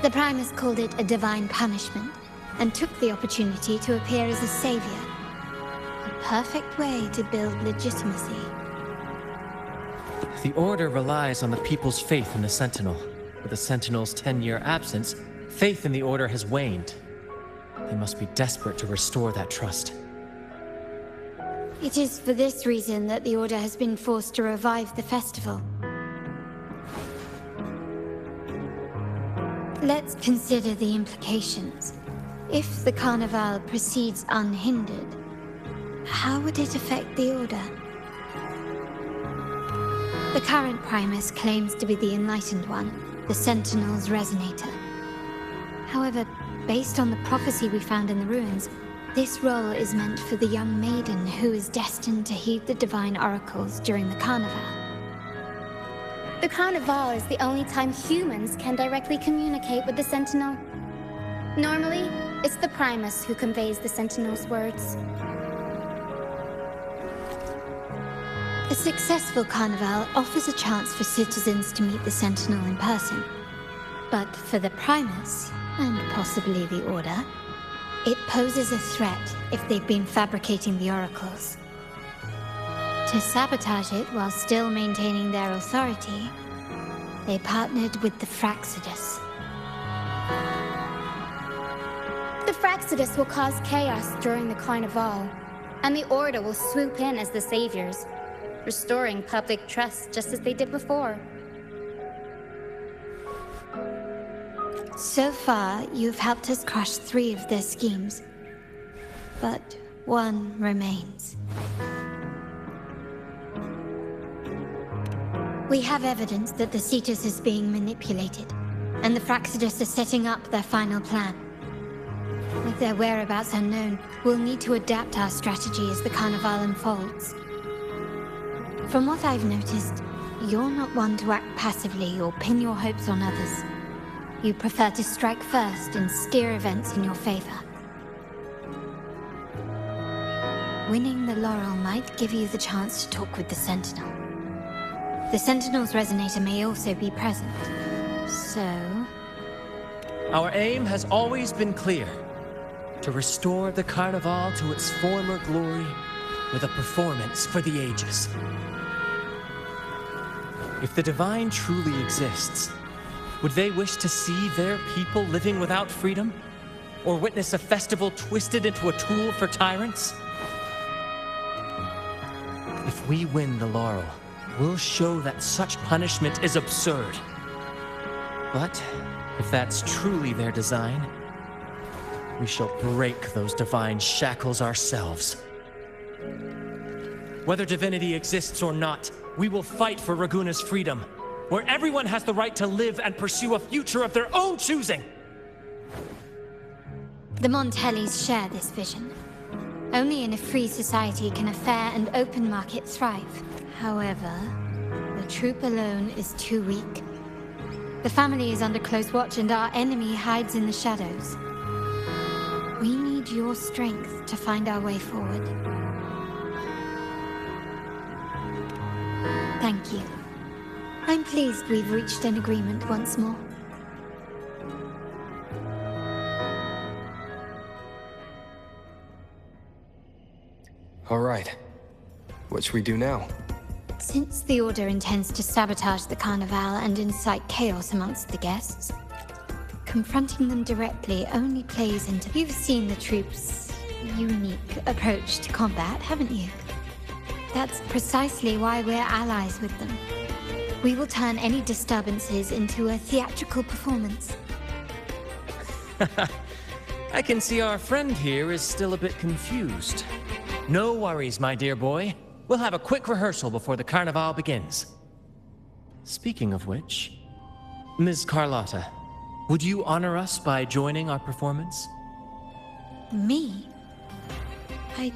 The Primus called it a divine punishment, and took the opportunity to appear as a savior. A perfect way to build legitimacy. The Order relies on the people's faith in the Sentinel. With the Sentinel's 10-year absence, faith in the Order has waned. They must be desperate to restore that trust. It is for this reason that the Order has been forced to revive the festival. Let's consider the implications. If the Carnival proceeds unhindered, how would it affect the Order? The current Primus claims to be the Enlightened One, the Sentinel's Resonator. However, based on the prophecy we found in the ruins, this role is meant for the young maiden who is destined to heed the divine oracles during the Carnival. The Carnival is the only time humans can directly communicate with the Sentinel. Normally, it's the Primus who conveys the Sentinel's words. A successful Carnival offers a chance for citizens to meet the Sentinel in person. But for the Primus, and possibly the Order, it poses a threat if they've been fabricating the oracles. To sabotage it while still maintaining their authority, they partnered with the Fraxidus. The Fraxidus will cause chaos during the Carnival, and the Order will swoop in as the saviors, restoring public trust just as they did before. So far, you've helped us crush 3 of their schemes. But one remains. We have evidence that the Cetus is being manipulated, and the Fraxidus are setting up their final plan. With their whereabouts unknown, we'll need to adapt our strategy as the Carnival unfolds. From what I've noticed, you're not one to act passively or pin your hopes on others. You prefer to strike first and steer events in your favor. Winning the laurel might give you the chance to talk with the Sentinel. The Sentinel's Resonator may also be present, so... Our aim has always been clear. To restore the Carnival to its former glory with a performance for the ages. If the Divine truly exists, would they wish to see their people living without freedom? Or witness a festival twisted into a tool for tyrants? If we win the laurel, we'll show that such punishment is absurd. But if that's truly their design, we shall break those divine shackles ourselves. Whether divinity exists or not, we will fight for Raguna's freedom, where everyone has the right to live and pursue a future of their own choosing. The Montellis share this vision. Only in a free society can a fair and open market thrive. However, the troop alone is too weak. The family is under close watch and our enemy hides in the shadows. We need your strength to find our way forward. Thank you. I'm pleased we've reached an agreement once more. All right. What should we do now? Since the Order intends to sabotage the Carnival and incite chaos amongst the guests, confronting them directly only plays into... You've seen the troops' unique approach to combat, haven't you? That's precisely why we're allies with them. We will turn any disturbances into a theatrical performance. I can see our friend here is still a bit confused. No worries, my dear boy. We'll have a quick rehearsal before the Carnival begins. Speaking of which, Ms. Carlotta, would you honor us by joining our performance? Me? I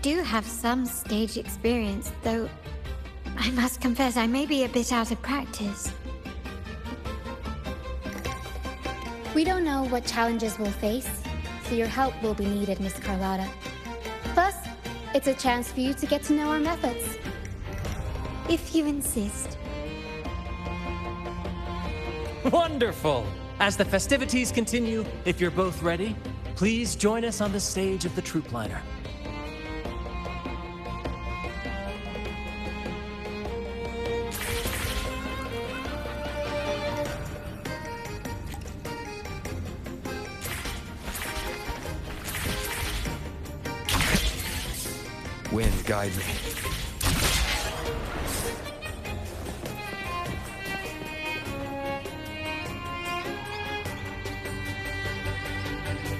do have some stage experience, though I must confess I may be a bit out of practice. We don't know what challenges we'll face, so your help will be needed, Miss Carlotta. Plus, it's a chance for you to get to know our methods. If you insist. Wonderful! As the festivities continue, if you're both ready, please join us on the stage of the troop liner. Wind, guide me.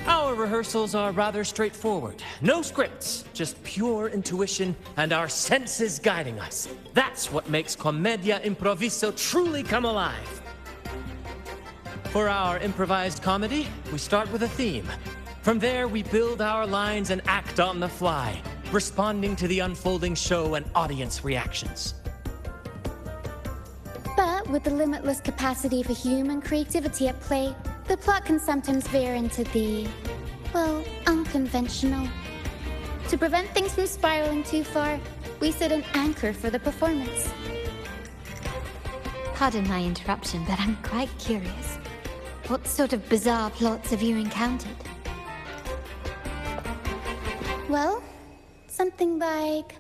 Our rehearsals are rather straightforward. No scripts, just pure intuition and our senses guiding us. That's what makes Commedia Improviso truly come alive. For our improvised comedy, we start with a theme. From there, we build our lines and act on the fly, responding to the unfolding show and audience reactions. But with the limitless capacity for human creativity at play, the plot can sometimes veer into the, well, unconventional. To prevent things from spiraling too far, we set an anchor for the performance. Pardon my interruption, but I'm quite curious. What sort of bizarre plots have you encountered? Well, something like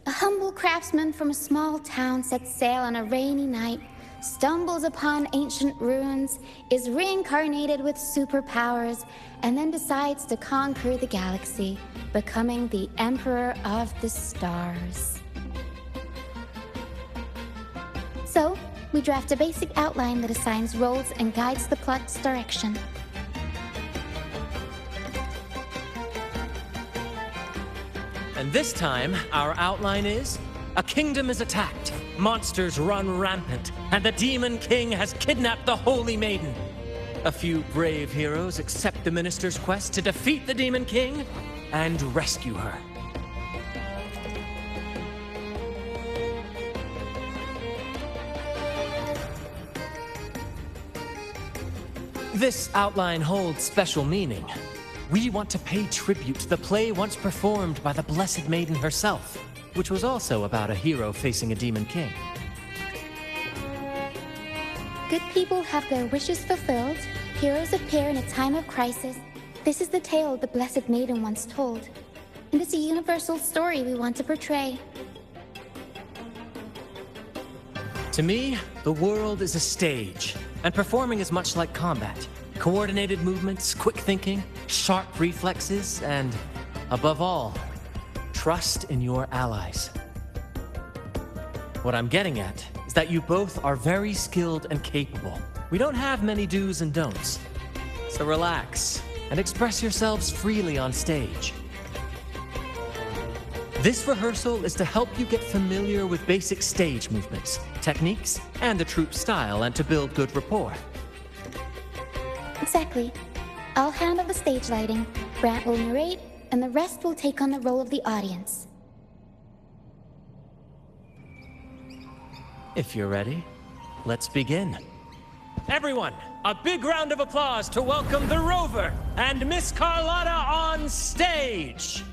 a humble craftsman from a small town sets sail on a rainy night, stumbles upon ancient ruins, is reincarnated with superpowers, and then decides to conquer the galaxy, becoming the Emperor of the Stars. So, we draft a basic outline that assigns roles and guides the plot's direction. And this time, our outline is: a kingdom is attacked, monsters run rampant, and the Demon King has kidnapped the Holy Maiden. A few brave heroes accept the minister's quest to defeat the Demon King and rescue her. This outline holds special meaning. We want to pay tribute to the play once performed by the Blessed Maiden herself, which was also about a hero facing a Demon King. Good people have their wishes fulfilled, heroes appear in a time of crisis. This is the tale the Blessed Maiden once told, and it's a universal story we want to portray. To me, the world is a stage, and performing is much like combat. Coordinated movements, quick thinking, sharp reflexes, and, above all, trust in your allies. What I'm getting at is that you both are very skilled and capable. We don't have many do's and don'ts. So relax and express yourselves freely on stage. This rehearsal is to help you get familiar with basic stage movements, techniques, and the troupe style, and to build good rapport. Exactly. I'll handle the stage lighting, Brant will narrate, and the rest will take on the role of the audience. If you're ready, let's begin. Everyone, a big round of applause to welcome the Rover and Miss Carlotta on stage!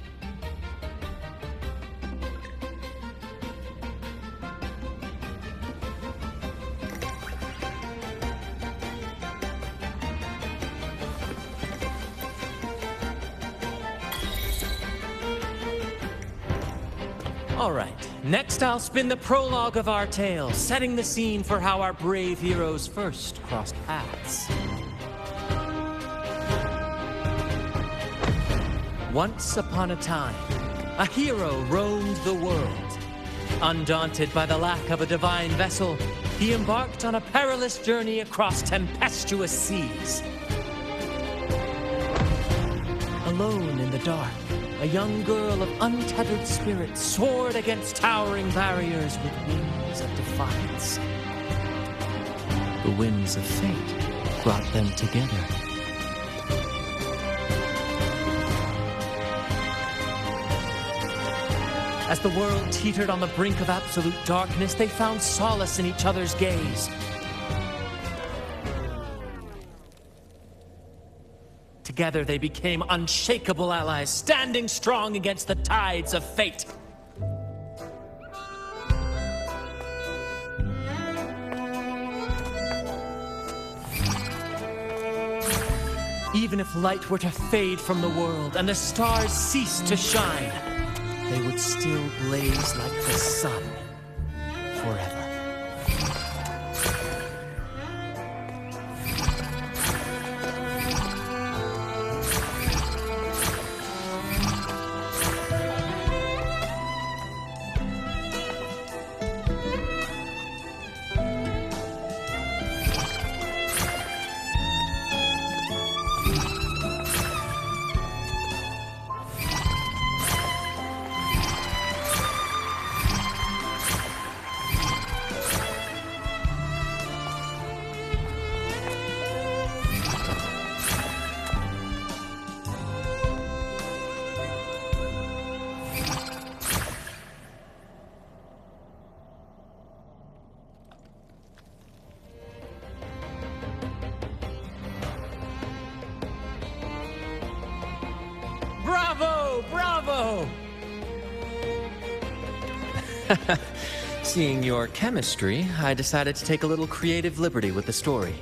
All right, next I'll spin the prologue of our tale, setting the scene for how our brave heroes first crossed paths. Once upon a time, a hero roamed the world. Undaunted by the lack of a divine vessel, he embarked on a perilous journey across tempestuous seas. Alone in the dark, a young girl of untethered spirit, soared against towering barriers with wings of defiance. The winds of fate brought them together. As the world teetered on the brink of absolute darkness, they found solace in each other's gaze. Together they became unshakable allies, standing strong against the tides of fate. Even if light were to fade from the world and the stars cease to shine, they would still blaze like the sun forever. Bravo! Bravo! Seeing your chemistry, I decided to take a little creative liberty with the story.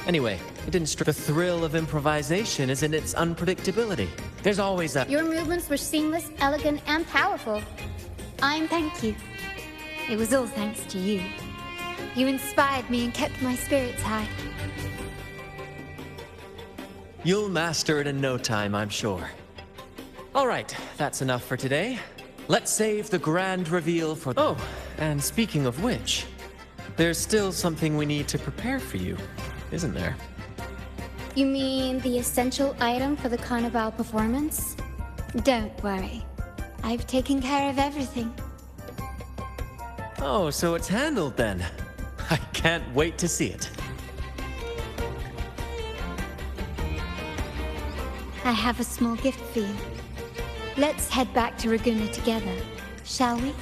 Anyway, it didn't strip. The thrill of improvisation is in its unpredictability. There's always a... Your movements were seamless, elegant, and powerful. Thank you. It was all thanks to you. You inspired me and kept my spirits high. You'll master it in no time, I'm sure. All right, that's enough for today. Let's save the grand reveal for... Oh, and speaking of which, there's still something we need to prepare for you, isn't there? You mean the essential item for the Carnival performance? Don't worry. I've taken care of everything. Oh, so it's handled then. I can't wait to see it. I have a small gift for you. Let's head back to Raguna together, shall we?